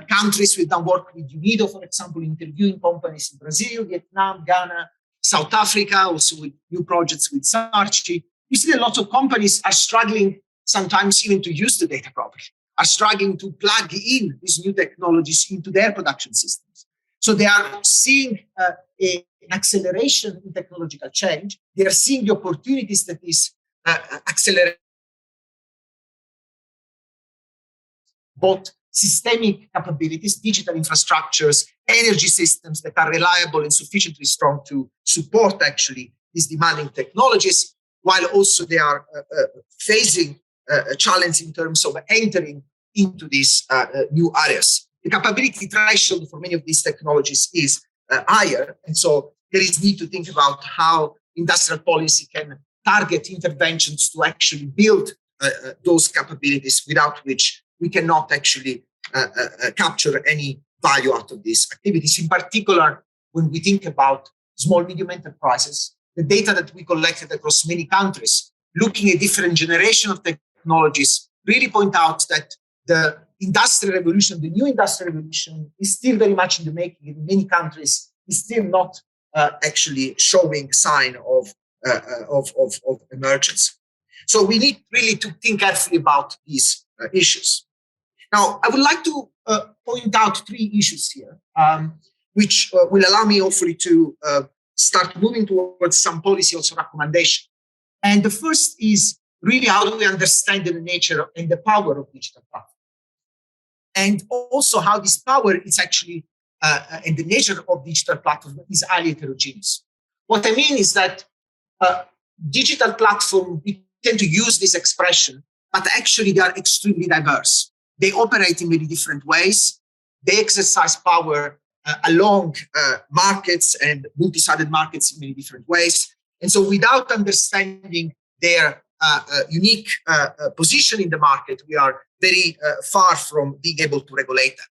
countries, we've done work with UNIDO, for example, interviewing companies in Brazil, Vietnam, Ghana, South Africa, also with new projects with Sarchi. You see that lots of companies are struggling sometimes even to use the data properly, are struggling to plug in these new technologies into their production systems. So they are seeing an acceleration in technological change. They are seeing the opportunities that is accelerating both systemic capabilities, digital infrastructures, energy systems that are reliable and sufficiently strong to support actually these demanding technologies, while also they are facing a challenge in terms of entering into these new areas. The capability threshold for many of these technologies is higher, and so there is need to think about how industrial policy can target interventions to actually build those capabilities, without which we cannot actually capture any value out of these activities. In particular, when we think about small, medium enterprises, the data that we collected across many countries, looking at different generations of technologies, really point out that the industrial revolution, the new industrial revolution, is still very much in the making. In many countries, is still not actually showing sign of emergence. So we need really to think carefully about these issues. Now, I would like to point out three issues here, which will allow me hopefully to start moving towards some policy also recommendation. And the first is really how do we understand the nature and the power of digital platform? And also how this power is actually, and the nature of digital platform is highly heterogeneous. What I mean is that digital platform, we tend to use this expression, but actually they are extremely diverse. They operate in many different ways. They exercise power along markets and multi-sided markets in many different ways. And so without understanding their unique position in the market, we are very far from being able to regulate them.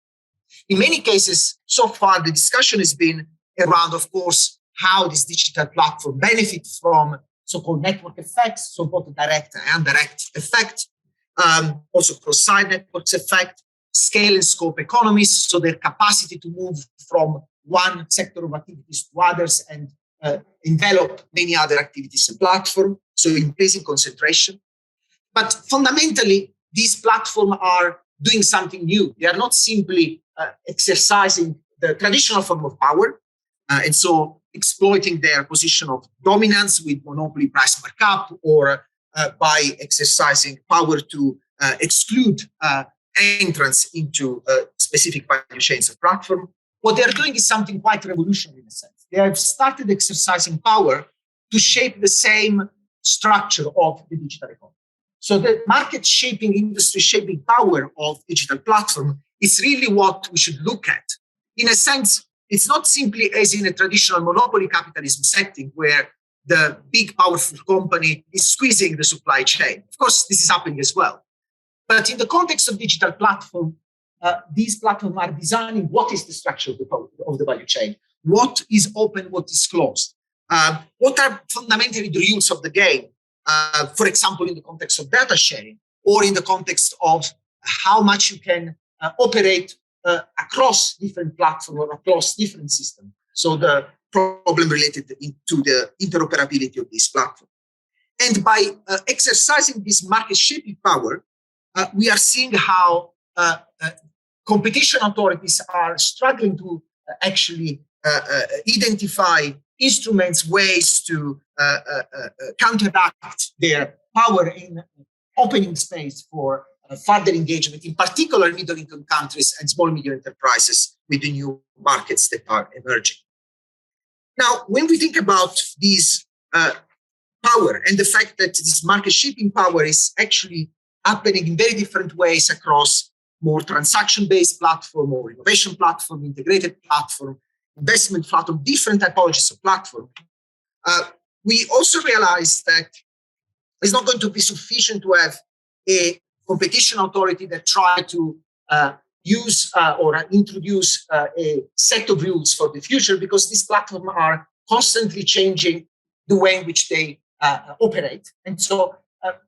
In many cases, so far, the discussion has been around, of course, how this digital platform benefits from so-called network effects, so both direct and indirect effect, also cross-site networks effect, scale and scope economies, so their capacity to move from one sector of activities to others and envelop many other activities and platforms, so increasing concentration. But fundamentally, these platforms are doing something new. They are not simply exercising the traditional form of power, and so exploiting their position of dominance with monopoly price markup, or by exercising power to exclude entrance into specific value chains of platform. What they're doing is something quite revolutionary in a sense. They have started exercising power to shape the same structure of the digital economy. So the market shaping, industry shaping power of digital platform is really what we should look at. In a sense, it's not simply as in a traditional monopoly capitalism setting where the big powerful company is squeezing the supply chain. Of course, this is happening as well. But in the context of digital platform, these platforms are designing what is the structure of the value chain, what is open, what is closed, what are fundamentally the rules of the game, for example, in the context of data sharing, or in the context of how much you can operate across different platforms or across different systems. So the problem related to the interoperability of this platform. And by exercising this market shaping power, we are seeing how competition authorities are struggling to actually identify instruments, ways to counteract their power in opening space for further engagement, in particular middle-income countries and small and medium enterprises with the new markets that are emerging. Now, when we think about this power and the fact that this market shaping power is actually happening in very different ways across more transaction-based platform or innovation platform, integrated platform, investment platform, different typologies of platform, we also realize that it's not going to be sufficient to have a competition authority that try to use or introduce a set of rules for the future, because these platforms are constantly changing the way in which they operate. And so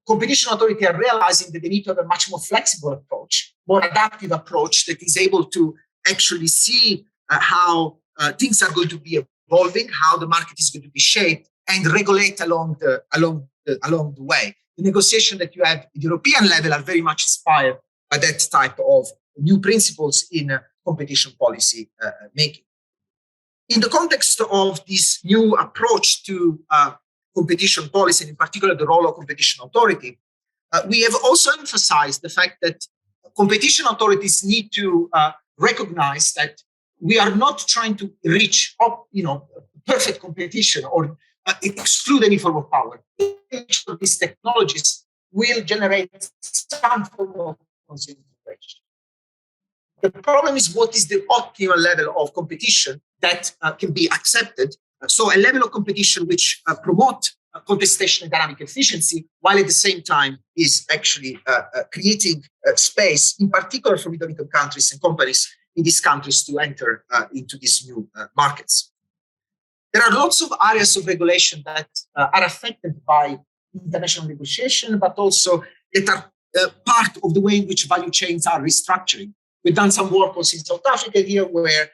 competition authority are realizing that they need to have a much more flexible approach, more adaptive approach that is able to actually see how things are going to be evolving, how the market is going to be shaped, and regulate along the way. The negotiation that you have at the European level are very much inspired by that type of new principles in competition policy making. In the context of this new approach to competition policy, and in particular the role of competition authority, we have also emphasized the fact that competition authorities need to recognize that we are not trying to reach perfect competition or exclude any form of power. Each of these technologies will generate some form of concentration. The problem is, what is the optimal level of competition that can be accepted? So a level of competition which promote contestation and dynamic efficiency, while at the same time is actually creating space, in particular for middle-income countries and companies in these countries to enter into these new markets. There are lots of areas of regulation that are affected by international negotiation, but also that are part of the way in which value chains are restructuring. We've done some work also in South Africa here, where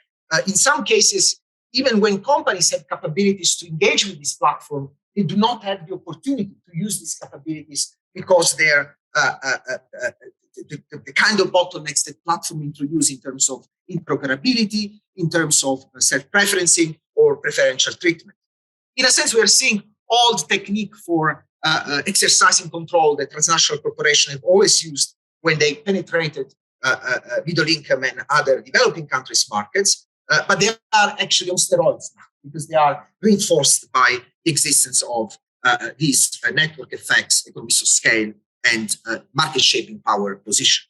in some cases, even when companies have capabilities to engage with this platform, they do not have the opportunity to use these capabilities because they're the kind of bottlenecks that platform introduce in terms of interoperability, in terms of self-preferencing or preferential treatment. In a sense, we are seeing old technique for exercising control that transnational corporations have always used when they penetrated middle income and other developing countries' markets, but they are actually on steroids now because they are reinforced by the existence of these network effects, economies of scale, and market shaping power position.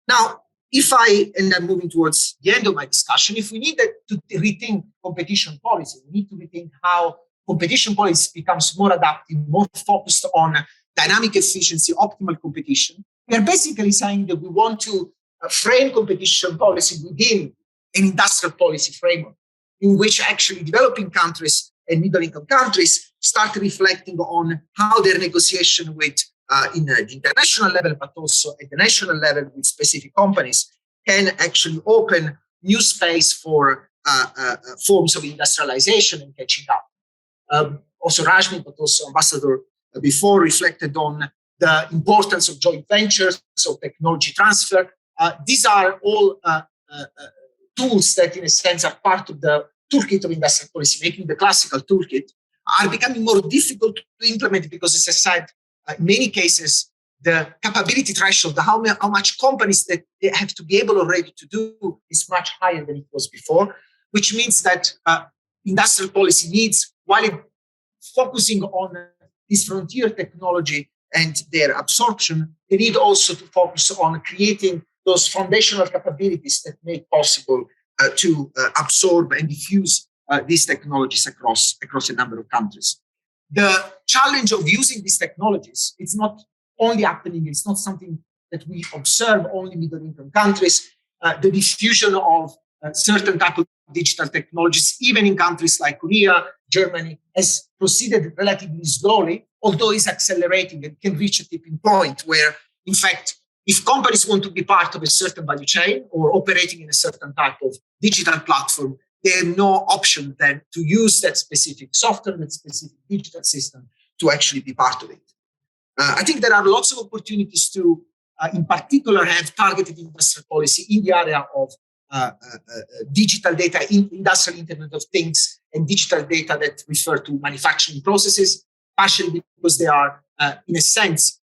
Now, and I'm moving towards the end of my discussion, if we need to rethink competition policy, we need to rethink how competition policy becomes more adaptive, more focused on dynamic efficiency, optimal competition. We are basically saying that we want to frame competition policy within an industrial policy framework in which actually developing countries and middle-income countries start reflecting on how their negotiation with in the international level, but also at the national level with specific companies, can actually open new space for forms of industrialization and catching up. Also Rashmi, but also Ambassador before reflected on the importance of joint ventures, of technology transfer. These are all tools that in a sense are part of the toolkit of industrial policy making, the classical toolkit, are becoming more difficult to implement because, as I said, in many cases, the capability threshold, how much companies that they have to be able already to do is much higher than it was before, which means that industrial policy needs, while it focusing on this frontier technology and their absorption, they need also to focus on creating those foundational capabilities that make possible to absorb and diffuse these technologies across a number of countries. The challenge of using these technologies, it's not only happening, it's not something that we observe only in middle-income countries. The diffusion of certain type of digital technologies, even in countries like Korea, Germany, has proceeded relatively slowly, although it's accelerating and can reach a tipping point where, in fact, if companies want to be part of a certain value chain or operating in a certain type of digital platform, they have no option then to use that specific software, that specific digital system to actually be part of it. I think there are lots of opportunities to, in particular, have targeted industrial policy in the area of digital data, industrial Internet of Things, and digital data that refer to manufacturing processes, partially because they are, in a sense,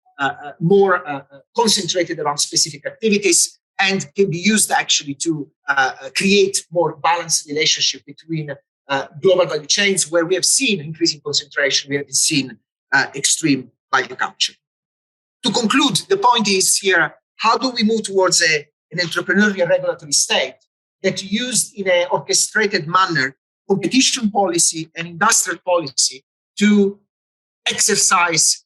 more concentrated around specific activities and can be used actually to create more balanced relationship between global value chains where we have seen increasing concentration, we have seen extreme value capture. To conclude, the point is here, how do we move towards an entrepreneurial regulatory state that used in an orchestrated manner competition policy and industrial policy to exercise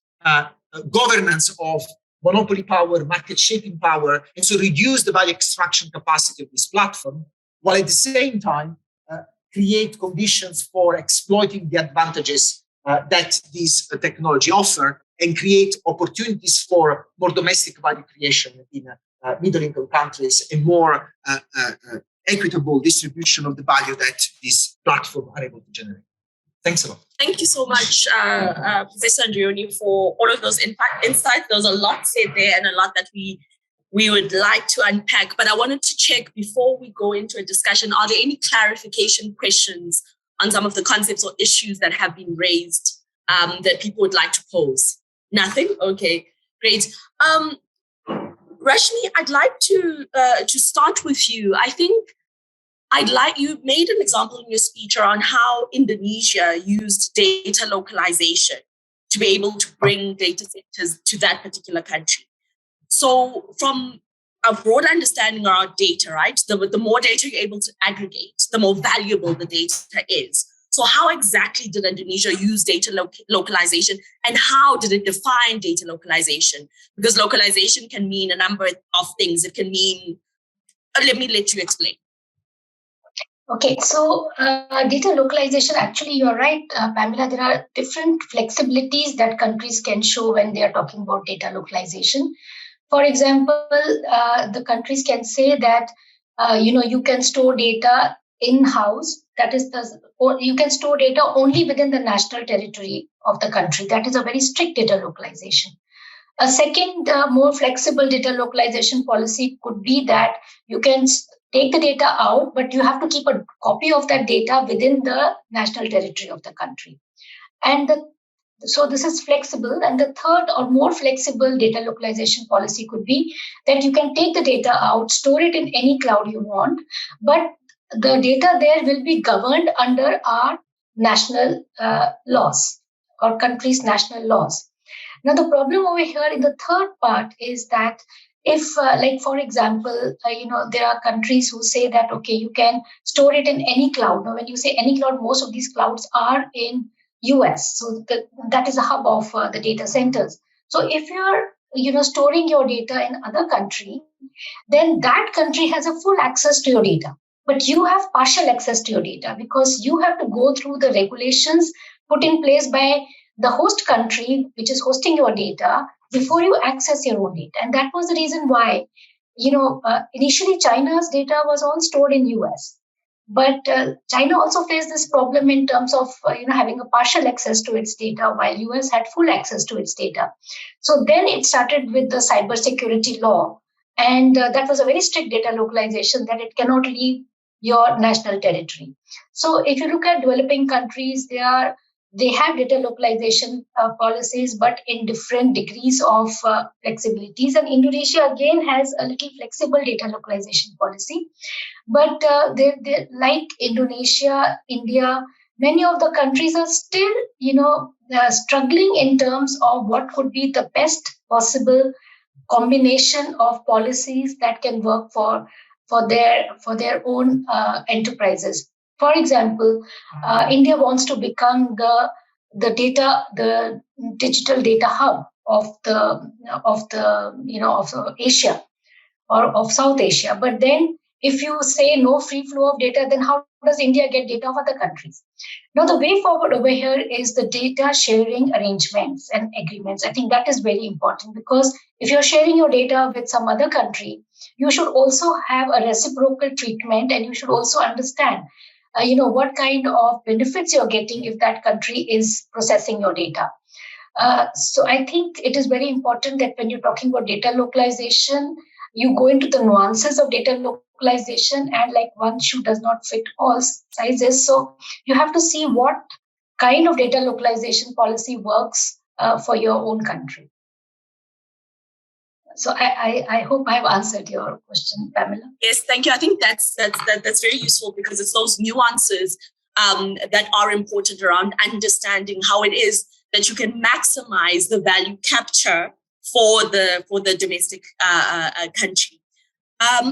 governance of monopoly power, market shaping power, and so reduce the value extraction capacity of this platform, while at the same time create conditions for exploiting the advantages that this technology offer and create opportunities for more domestic value creation in middle-income countries and more equitable distribution of the value that these platforms are able to generate. Thanks a lot. Thank you so much, Professor Andrioni, for all of those insights. There's a lot said there and a lot that we would like to unpack. But I wanted to check before we go into a discussion, are there any clarification questions on some of the concepts or issues that have been raised that people would like to pose? Nothing? Okay, great. Rashmi, I'd like to start with you. I think you made an example in your speech around how Indonesia used data localization to be able to bring data centers to that particular country. So from a broad understanding around data, right? The more data you're able to aggregate, the more valuable the data is. So how exactly did Indonesia use data localization, and how did it define data localization? Because localization can mean a number of things. It can mean, let me let you explain. Okay, so data localization, actually, you're right, Pamela, there are different flexibilities that countries can show when they are talking about data localization. For example, the countries can say that, you can store data in-house, that is, or you can store data only within the national territory of the country. That is a very strict data localization. A second, more flexible data localization policy could be that you can take the data out, but you have to keep a copy of that data within the national territory of the country. And so this is flexible. And the third or more flexible data localization policy could be that you can take the data out, store it in any cloud you want, but the data there will be governed under our national laws or country's national laws. Now, the problem over here in the third part is that if, like, for example, there are countries who say that, okay, you can store it in any cloud. Now, when you say any cloud, most of these clouds are in US. So that is a hub of the data centers. So if you're, storing your data in other country, then that country has a full access to your data. But you have partial access to your data because you have to go through the regulations put in place by the host country, which is hosting your data, before you access your own data. And that was the reason why, initially China's data was all stored in US. But China also faced this problem in terms of having a partial access to its data, while US had full access to its data. So then it started with the cybersecurity law, and that was a very strict data localization that it cannot leave your national territory. So if you look at developing countries, they have data localization policies, but in different degrees of flexibilities. And Indonesia again has a little flexible data localization policy. But they like Indonesia, India, many of the countries are still, struggling in terms of what could be the best possible combination of policies that can work for their own enterprises. For example, India wants to become the digital data hub of Asia or of South Asia. But then, if you say no free flow of data, then how does India get data of other countries? Now, the way forward over here is the data sharing arrangements and agreements. I think that is very important, because if you're sharing your data with some other country, you should also have a reciprocal treatment, and you should also understand what kind of benefits you're getting if that country is processing your data. So I think it is very important that when you're talking about data localization, you go into the nuances of data localization, and like one shoe does not fit all sizes. So you have to see what kind of data localization policy works for your own country. So I hope I have answered your question, Pamela. Yes, thank you. I think that's very useful, because it's those nuances that are important around understanding how it is that you can maximize the value capture for the domestic country.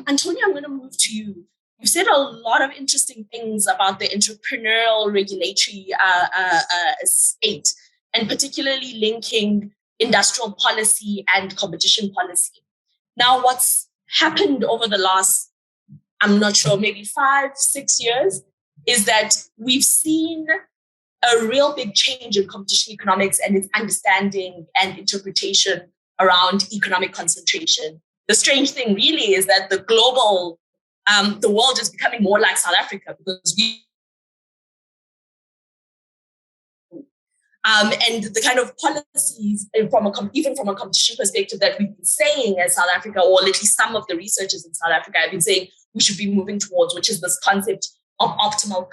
Antonia, I'm going to move to you. You said a lot of interesting things about the entrepreneurial regulatory state, and particularly linking industrial policy and competition policy. Now, what's happened over the last, I'm not sure, maybe 5-6 years, is that we've seen a real big change in competition economics and its understanding and interpretation around economic concentration. The strange thing really is that the world is becoming more like South Africa, because and the kind of policies even from a competition perspective that we've been saying as South Africa, or at least some of the researchers in South Africa have been saying we should be moving towards, which is this concept of optimal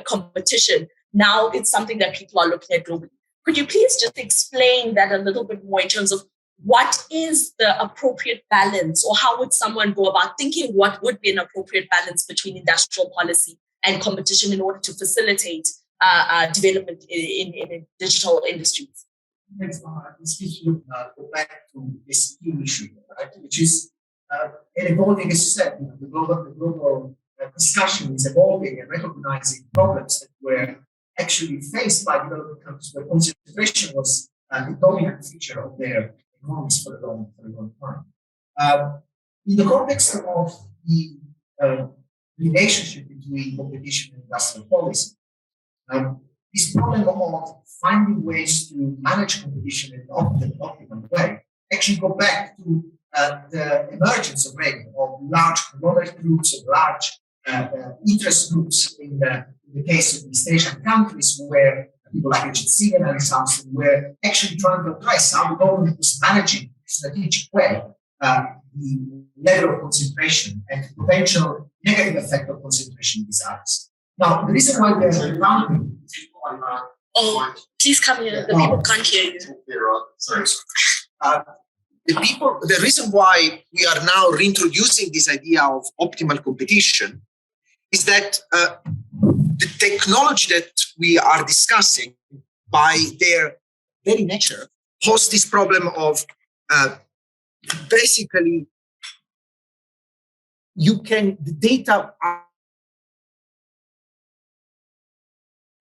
competition. Now it's something that people are looking at globally. Could you please just explain that a little bit more in terms of what is the appropriate balance, or how would someone go about thinking what would be an appropriate balance between industrial policy and competition in order to facilitate development in digital industries? Thanks, go back to this key issue, right, which is evolving, as you said, the global discussion is evolving and recognizing problems that were actually faced by developing countries, where concentration was the dominant feature of their economies for a long time. In the context of the relationship between competition and industrial policy, this problem of finding ways to manage competition in an optimal way actually go back to the emergence already of large conglomerate groups, of large interest groups in the case of East Asian countries, where people like HCN and Samsung were actually trying to address how the government was managing in a strategic way the level of concentration and the potential negative effect of concentration in these areas. Now, the reason why there's a rounding. Please come here. The people can't hear you. Sorry. The reason why we are now reintroducing this idea of optimal competition is that the technology that we are discussing, by their very nature, pose this problem of basically the data are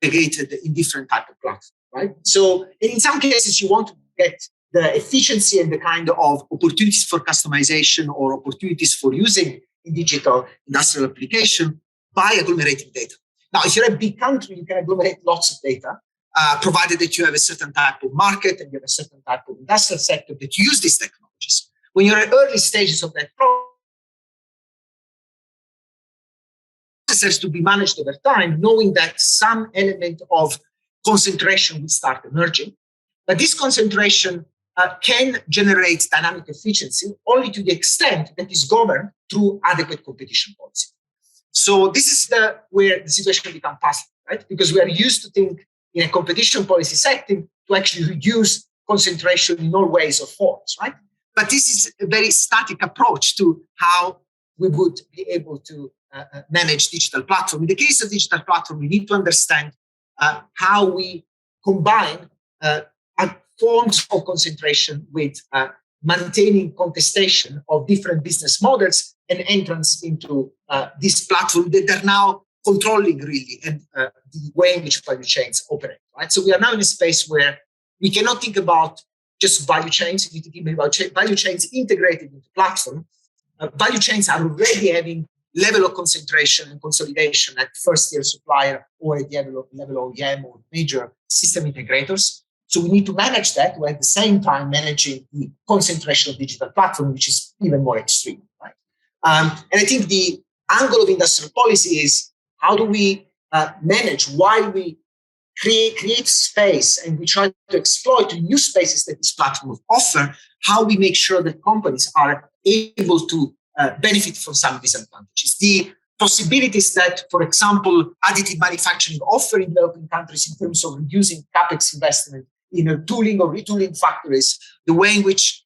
aggregated in different type of platforms, right? So in some cases, you want to get the efficiency and the kind of opportunities for customization or opportunities for using in digital industrial application by agglomerating data. Now, if you're a big country, you can agglomerate lots of data, provided that you have a certain type of market and you have a certain type of industrial sector that use these technologies. When you're at early stages of that process has to be managed over time, knowing that some element of concentration will start emerging. But this concentration can generate dynamic efficiency only to the extent that is governed through adequate competition policy. So this is where the situation becomes puzzling, right? Because we are used to think in a competition policy setting to actually reduce concentration in all ways or forms, right? But this is a very static approach to how we would be able to manage digital platform. In the case of digital platform, we need to understand how we combine forms of concentration with maintaining contestation of different business models and entrance into this platform that they're now controlling really and the way in which value chains operate, right? So we are now in a space where we cannot think about just value chains. We need to think about value chains integrated into platform. Value chains are already having level of concentration and consolidation at first-tier supplier or at the level of OEM or major system integrators. So we need to manage that while at the same time managing the concentration of digital platform, which is even more extreme, right? And I think the angle of industrial policy is how do we manage while we create space and we try to exploit the new spaces that this platform offer, how we make sure that companies are able to benefit from some of these advantages. The possibilities that, for example, additive manufacturing offer in developing countries in terms of reducing capex investment in tooling or retooling factories, the way in which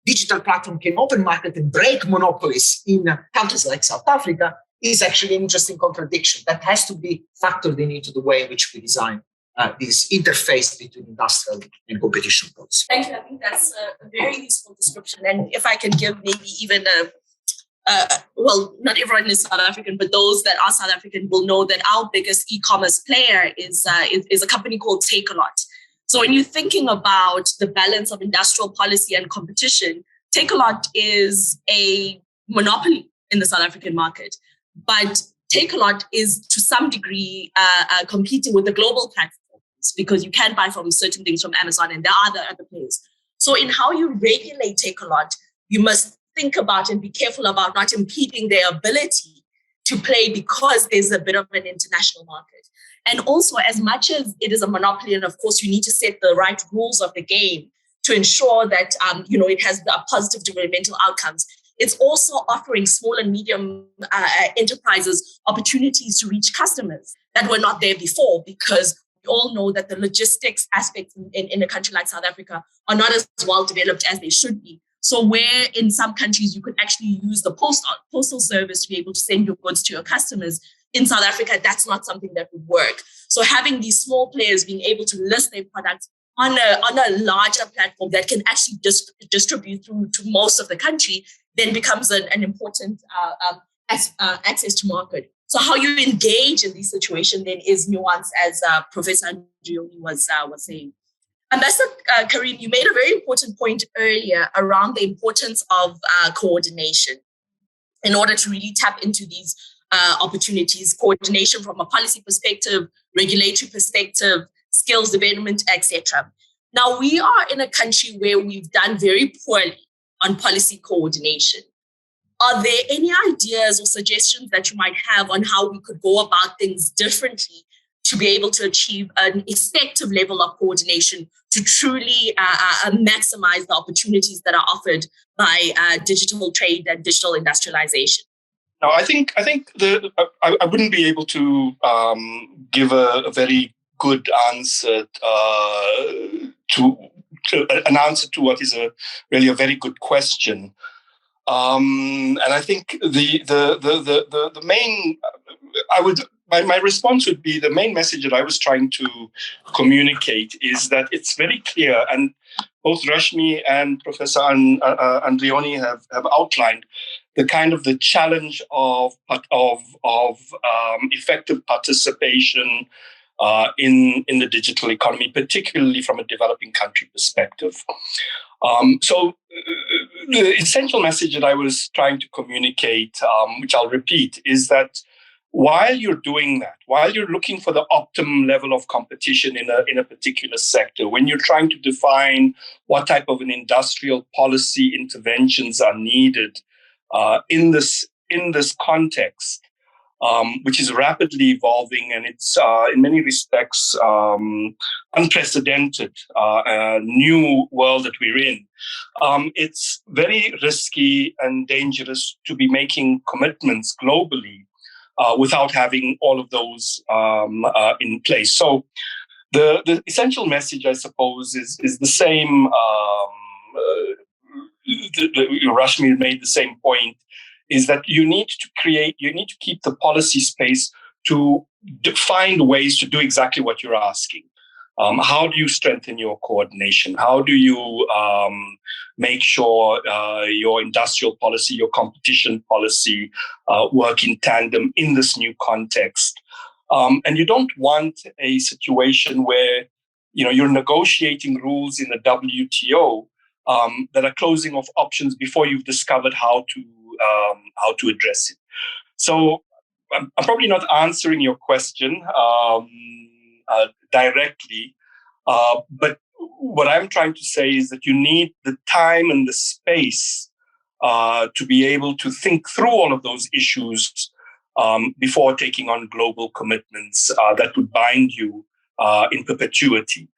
digital platform can open market and break monopolies in countries like South Africa is actually an interesting contradiction that has to be factored into the way in which we design this interface between industrial and competition policy. Thank you. I think that's a very useful description. And if I can give maybe even well, not everyone is South African, but those that are South African will know that our biggest e-commerce player is a company called Takealot. So when you're thinking about the balance of industrial policy and competition, Takealot is a monopoly in the South African market. But Takealot is to some degree competing with the global platforms because you can buy from certain things from Amazon and there are other players. So in how you regulate Takealot, you must think about and be careful about not impeding their ability to play because there's a bit of an international market. And also, as much as it is a monopoly, and of course, you need to set the right rules of the game to ensure that it has positive developmental outcomes. It's also offering small and medium enterprises opportunities to reach customers that were not there before, because we all know that the logistics aspects in a country like South Africa are not as well developed as they should be. So where in some countries you could actually use the postal service to be able to send your goods to your customers, in South Africa, that's not something that would work. So having these small players being able to list their products on a larger platform that can actually distribute through to most of the country then becomes an important access to market. So how you engage in these situations then is nuanced, as Professor Andrioni was saying. Ambassador Carim, you made a very important point earlier around the importance of coordination in order to really tap into these opportunities, coordination from a policy perspective, regulatory perspective, skills development, etc. Now, we are in a country where we've done very poorly on policy coordination. Are there any ideas or suggestions that you might have on how we could go about things differently to be able to achieve an effective level of coordination to truly maximize the opportunities that are offered by digital trade and digital industrialization? Now, I think I wouldn't be able to give a very good answer to an answer to what is really a very good question. And I think the main my response would be the main message that I was trying to communicate is that it's very clear, and both Rashmi and Professor Andrioni have outlined, the kind of the challenge of effective participation in the digital economy, particularly from a developing country perspective. So the essential message that I was trying to communicate, which I'll repeat, is that while you're doing that, while you're looking for the optimum level of competition in a particular sector, when you're trying to define what type of an industrial policy interventions are needed in this context, which is rapidly evolving, and it's in many respects unprecedented new world that we're in. It's very risky and dangerous to be making commitments globally without having all of those in place. So the essential message, I suppose, is the same. Rashmi made the same point, is that you need to keep the policy space to find ways to do exactly what you're asking. How do you strengthen your coordination? How do you make sure your industrial policy, your competition policy work in tandem in this new context? And you don't want a situation where you're negotiating rules in the WTO that are closing off options before you've discovered how to address it. So I'm probably not answering your question directly, but what I'm trying to say is that you need the time and the space to be able to think through all of those issues before taking on global commitments that would bind you in perpetuity.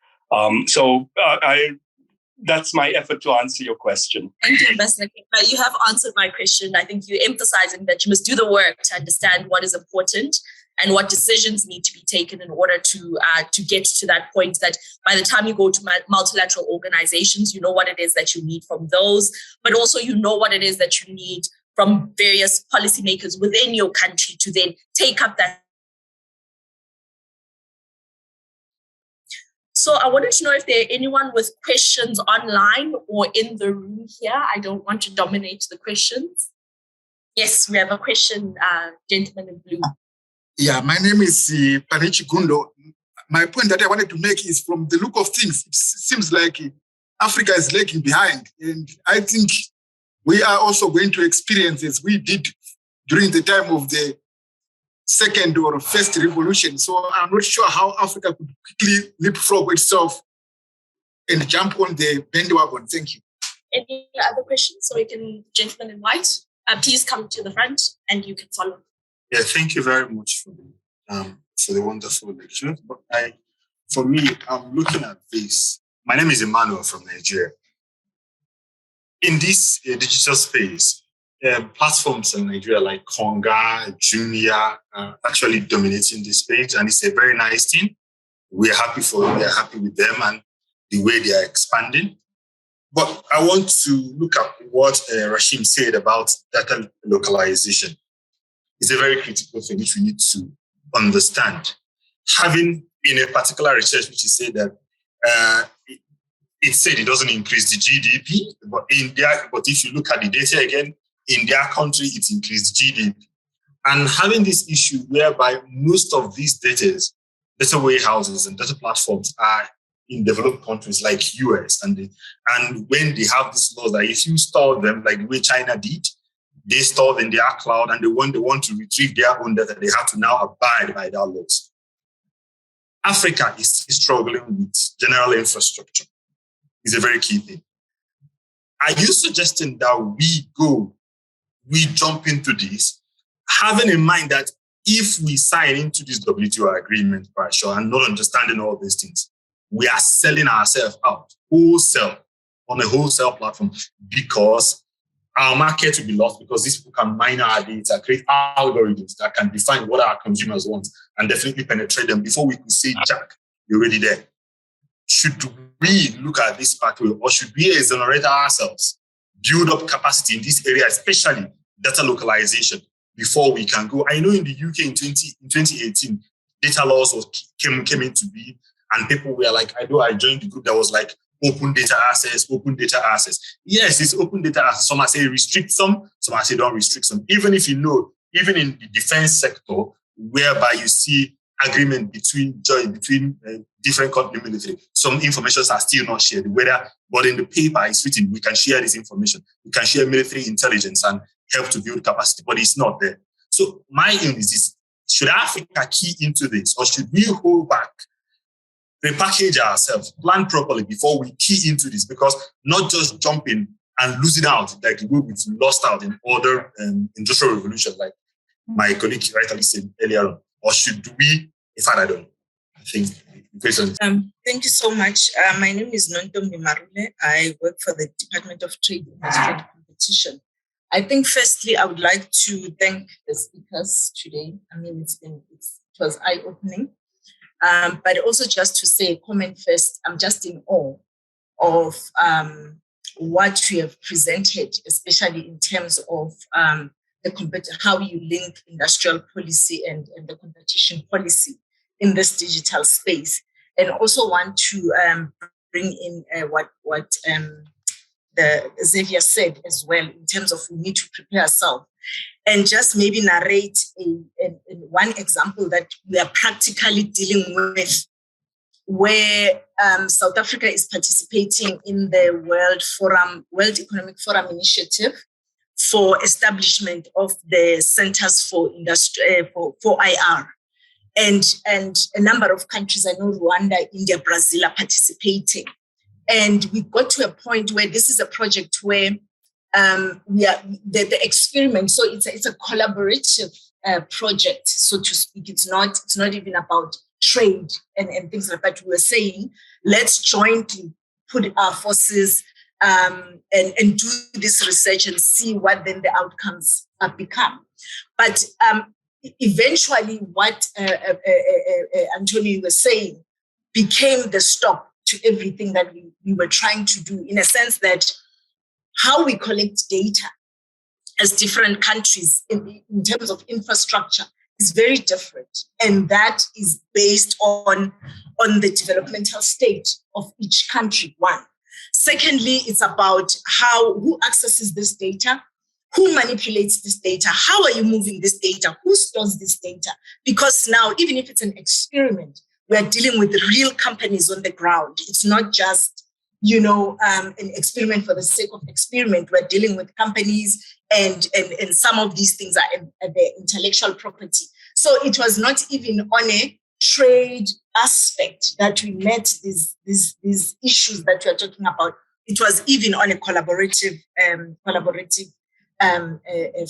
That's my effort to answer your question. Thank you, Ambassador. You have answered my question. I think you're emphasizing that you must do the work to understand what is important and what decisions need to be taken in order to get to that point that by the time you go to multilateral organizations, you know what it is that you need from those, but also you know what it is that you need from various policymakers within your country to then take up that. So I wanted to know if there are anyone with questions online or in the room here. I don't want to dominate the questions. Yes, we have a question, gentleman in blue. Yeah, my name is Panichi Gundo. My point that I wanted to make is, from the look of things, it seems like Africa is lagging behind. And I think we are also going to experience, as we did during the time of the second or first revolution. So I'm not sure how Africa could quickly leapfrog itself and jump on the bandwagon. Thank you. Any other questions? So we can, gentleman in white, please come to the front and you can follow. Yeah, thank you very much for the wonderful lecture. But for me, I'm looking at this. My name is Emmanuel from Nigeria. In this digital space, platforms in Nigeria like Konga, Jumia are actually dominating this space, and it's a very nice thing. We are happy with them and the way they are expanding. But I want to look at what Rashim said about data localization. It's a very critical thing which we need to understand. Having in a particular research which is said that it said it doesn't increase the GDP, but if you look at the data again, in their country, it increased GDP. And having this issue whereby most of these data warehouses and data platforms are in developed countries like US, and when they have this law that if you store them like the way China did, they store in their cloud, and when they want to retrieve their own data, they have to now abide by their laws. Africa is still struggling with general infrastructure. It's a very key thing. Are you suggesting that we jump into this, having in mind that if we sign into this WTO agreement, for sure, and not understanding all these things, we are selling ourselves out wholesale on a wholesale platform, because our market will be lost, because these people can mine our data, create algorithms that can define what our consumers want and definitely penetrate them before we could say, Jack, you're already there. Should we look at this pathway, or should we exonerate ourselves, build up capacity in this area, especially data localization, before we can go? I know in the UK in 2018, data laws came into being, and people were like, I joined the group that was like, open data access. Yes, it's open data access. Some might say restrict some might say don't restrict some. Even if you know, even in the defense sector, whereby you see agreement between different country military, some information are still not shared. But in the paper it's written, we can share this information. We can share military intelligence and help to build capacity, but it's not there. So my aim is this: should Africa key into this, or should we hold back, repackage ourselves, plan properly before we key into this? Because not just jumping and losing out like the way we've lost out in other industrial revolution, like my colleague rightly said earlier on. Or should we? In fact, I don't know. I think the question is... Thank you so much. My name is Nontombi Marule. I work for the Department of Trade, Industry and Competition. I think firstly, I would like to thank the speakers today. I mean, it was eye-opening. But also just to say a comment first, I'm just in awe of what we have presented, especially in terms of how you link industrial policy and the competition policy in this digital space. And also want to bring in what the Xavier said as well, in terms of we need to prepare ourselves. And just maybe narrate one example that we are practically dealing with, where South Africa is participating in the World Economic Forum initiative for establishment of the centers for IR. And a number of countries, I know Rwanda, India, Brazil are participating. And we got to a point where this is a project where we are the experiment. So it's a collaborative project, so to speak. It's not even about trade and things like that. We were saying, let's jointly put our forces and do this research and see what then the outcomes become. But eventually, what Antonio was saying became the stop to everything that we were trying to do, in a sense that how we collect data as different countries in terms of infrastructure is very different. And that is based on the developmental state of each country, one. Secondly, it's about who accesses this data, who manipulates this data, how are you moving this data, who stores this data? Because now, even if it's an experiment, we are dealing with real companies on the ground. It's not just, an experiment for the sake of experiment. We're dealing with companies, and some of these things are the intellectual property. So it was not even on a trade aspect that we met these issues that we are talking about. It was even on a collaborative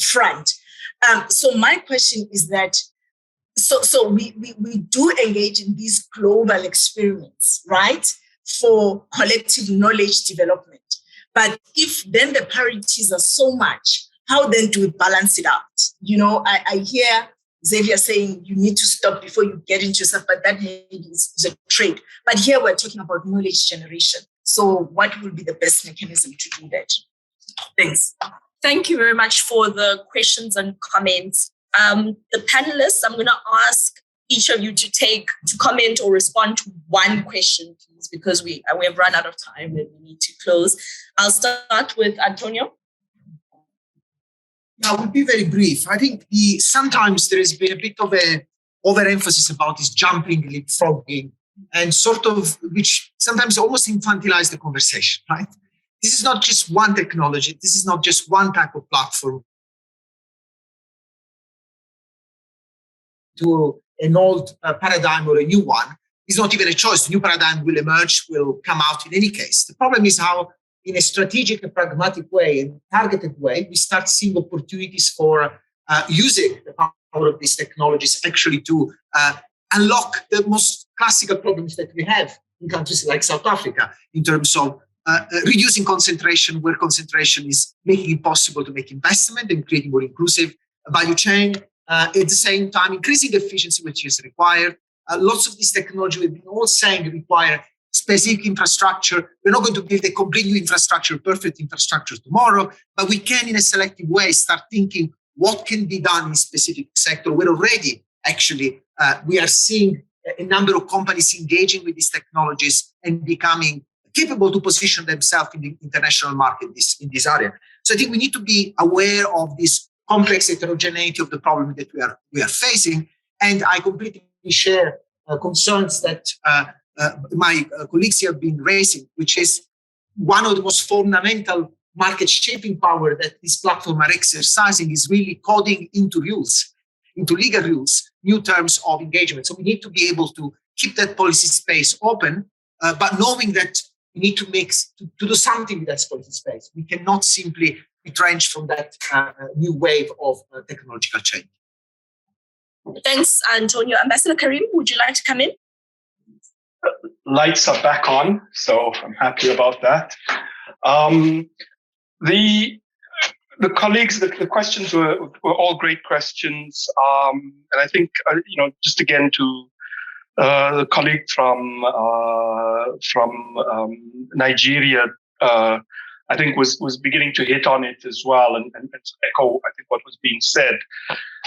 front. So my question is that, so we do engage in these global experiments, right, for collective knowledge development. But if then the priorities are so much, how then do we balance it out? I hear Xavier saying you need to stop before you get into stuff, but that maybe is a trade. But here we're talking about knowledge generation. So what will be the best mechanism to do that? Thanks. Thank you very much for the questions and comments. The panelists, I'm going to ask each of you to comment or respond to one question, please, because we have run out of time and we need to close. I'll start with Antonio. I will be very brief. I think sometimes there has been a bit of a overemphasis about this jumping, leapfrogging, and sort of, which sometimes almost infantilize the conversation, right? This is not just one technology. This is not just one type of platform to an old paradigm or a new one. It's not even a choice. The new paradigm will emerge, will come out in any case. The problem is how, in a strategic and pragmatic way and targeted way, we start seeing opportunities for using the power of these technologies actually to unlock the most classical problems that we have in countries like South Africa, in terms of reducing concentration, where concentration is making it possible to make investment and creating more inclusive value chain. At the same time, increasing efficiency, which is required. Lots of this technology, we've been all saying, require specific infrastructure. We're not going to build a complete new infrastructure, perfect infrastructure tomorrow, but we can, in a selective way, start thinking what can be done in a specific sector. We're already, actually, we are seeing a number of companies engaging with these technologies and becoming capable to position themselves in the international market in this area. So I think we need to be aware of this complex heterogeneity of the problem that we are facing. And I completely share concerns that my colleagues here have been raising, which is one of the most fundamental market shaping power that this platform are exercising is really coding into rules, into legal rules, new terms of engagement. So we need to be able to keep that policy space open, but knowing that we need to do something with that policy space. We cannot simply retrench from that new wave of technological change. Thanks, Antonio. Ambassador Carim, would you like to come in? Lights are back on, so I'm happy about that. The colleagues, the questions were all great questions, and I think just again to the colleague from Nigeria, I think was beginning to hit on it as well, and echo I think what was being said,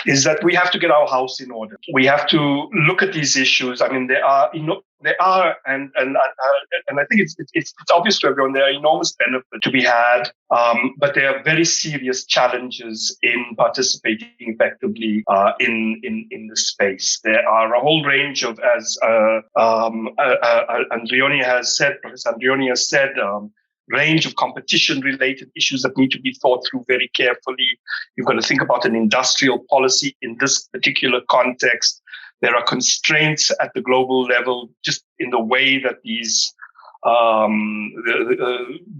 is that we have to get our house in order. We have to look at these issues. I mean, there are, and I think it's obvious to everyone there are enormous benefits to be had, but there are very serious challenges in participating effectively in the space. There are a whole range of, as Andrioni has said, Professor Andrioni has said, range of competition-related issues that need to be thought through very carefully. You've got to think about an industrial policy in this particular context. There are constraints at the global level, just in the way that these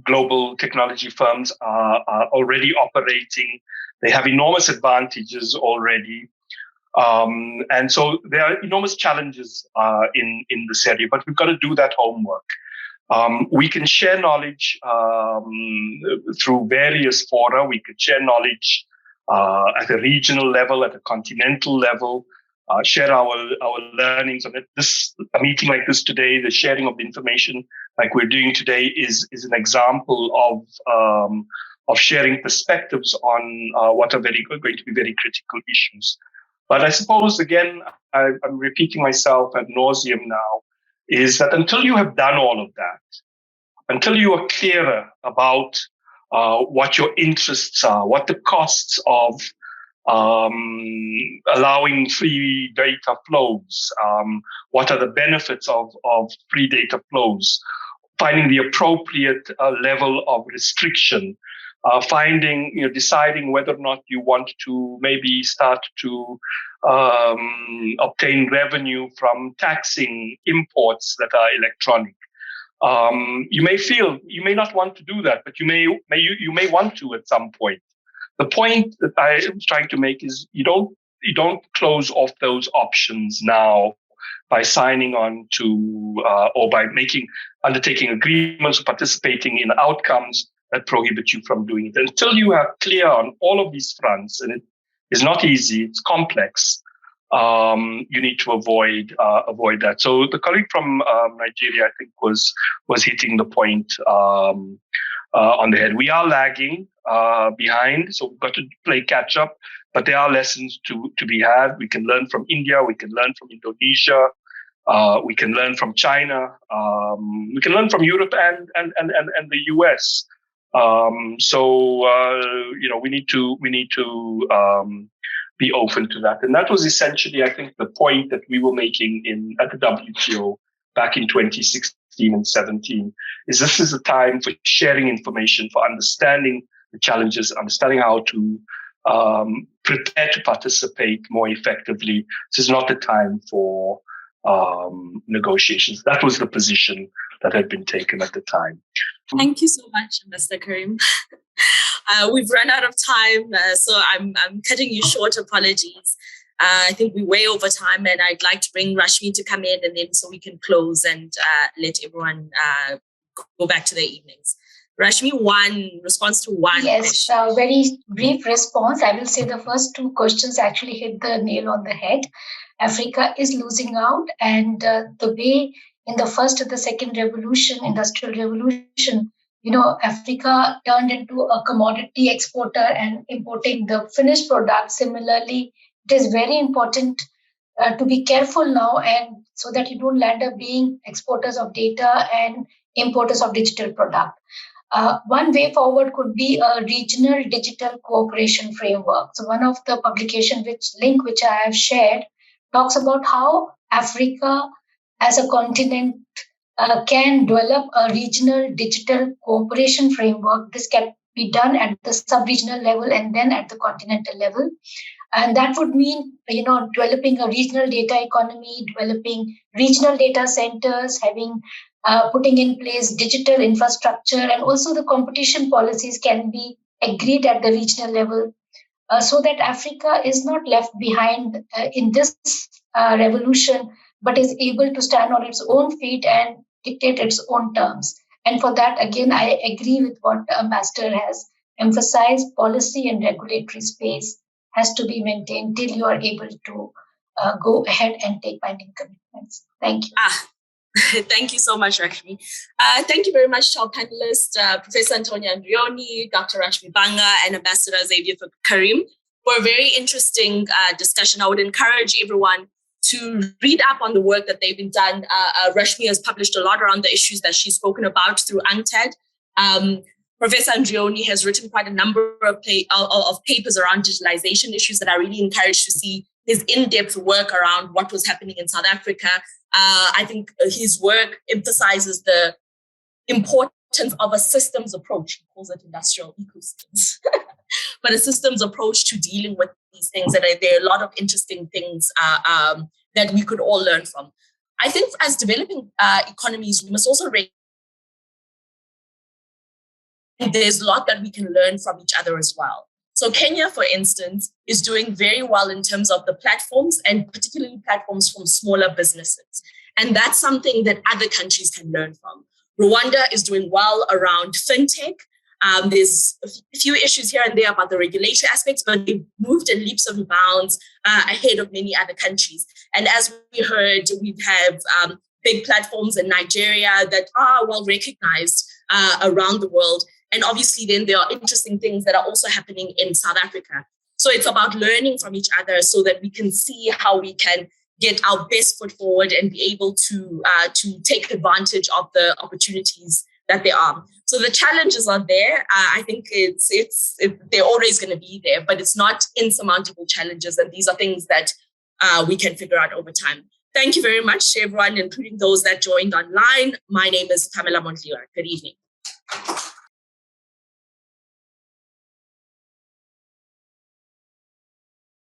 global technology firms are already operating. They have enormous advantages already. And so there are enormous challenges in this area, but we've got to do that homework. We can share knowledge through various fora. We could share knowledge at a regional level, at a continental level, share our learnings on it. A meeting like this today, the sharing of the information like we're doing today is an example of sharing perspectives on what are going to be very critical issues. But I suppose, again, I'm repeating myself ad nauseum now, is that until you have done all of that, until you are clearer about what your interests are, what the costs of allowing free data flows, what are the benefits of free data flows, finding the appropriate level of restriction, deciding whether or not you want to maybe start to obtain revenue from taxing imports that are electronic. You may not want to do that, but you may want to at some point. The point that I am trying to make is you don't close off those options now by signing on to or by undertaking agreements or participating in outcomes that prohibit you from doing it. Until you are clear on all of these fronts, and it is not easy, it's complex, you need to avoid that. So the colleague from Nigeria, I think, was hitting the point on the head. We are lagging behind, so we've got to play catch up. But there are lessons to be had. We can learn from India. We can learn from Indonesia. We can learn from China. We can learn from Europe and the US. We need to be open to that. And that was essentially, I think, the point that we were making at the WTO back in 2016 and 17, is this is a time for sharing information, for understanding the challenges, understanding how to prepare to participate more effectively. This is not the time for negotiations. That was the position that had been taken at the time. Thank you so much, Mr. Carim. We've run out of time, so I'm cutting you short. Apologies. I think we're way over time, and I'd like to bring Rashmi to come in, and then so we can close and let everyone go back to their evenings. Rashmi, response to one question. Yes, very brief response. I will say the first two questions actually hit the nail on the head. Africa is losing out, and the way in the first and the second revolution, industrial revolution, Africa turned into a commodity exporter and importing the finished product. Similarly, it is very important to be careful now, and so that you don't land up being exporters of data and importers of digital product. One way forward could be a regional digital cooperation framework. So one of the publication which I have shared talks about how Africa as a continent can develop a regional digital cooperation framework. This can be done at the sub-regional level and then at the continental level. And that would mean, developing a regional data economy, developing regional data centers, putting in place digital infrastructure, and also the competition policies can be agreed at the regional level, so that Africa is not left behind in this revolution, but is able to stand on its own feet and dictate its own terms. And for that, again, I agree with what Ambassador has emphasized. Policy and regulatory space has to be maintained till you are able to go ahead and take binding commitments. Thank you. Thank you so much, Rashmi. Thank you very much to our panelists, Professor Antonia Andrioni, Dr. Rashmi Banga, and Ambassador Xavier Carim, for a very interesting discussion. I would encourage everyone to read up on the work that they've been done. Rashmi has published a lot around the issues that she's spoken about through UNCTAD. Professor Andrioni has written quite a number of papers around digitalization issues that I really encourage to see his in-depth work around what was happening in South Africa. I think his work emphasizes the importance of a systems approach. He calls it industrial ecosystems, but a systems approach to dealing with these things. And there are a lot of interesting things that we could all learn from. I think as developing economies, we must also recognize there's a lot that we can learn from each other as well. So Kenya, for instance, is doing very well in terms of the platforms, and particularly platforms from smaller businesses. And that's something that other countries can learn from. Rwanda is doing well around fintech. There's a few issues here and there about the regulatory aspects, but they've moved in leaps and bounds ahead of many other countries. And as we heard, we have big platforms in Nigeria that are well recognized around the world. And obviously, then there are interesting things that are also happening in South Africa. So it's about learning from each other so that we can see how we can get our best foot forward and be able to take advantage of the opportunities that there are. So the challenges are there. I think they're always going to be there, but it's not insurmountable challenges. And these are things that we can figure out over time. Thank you very much to everyone, including those that joined online. My name is Pamela Montliwa. Good evening.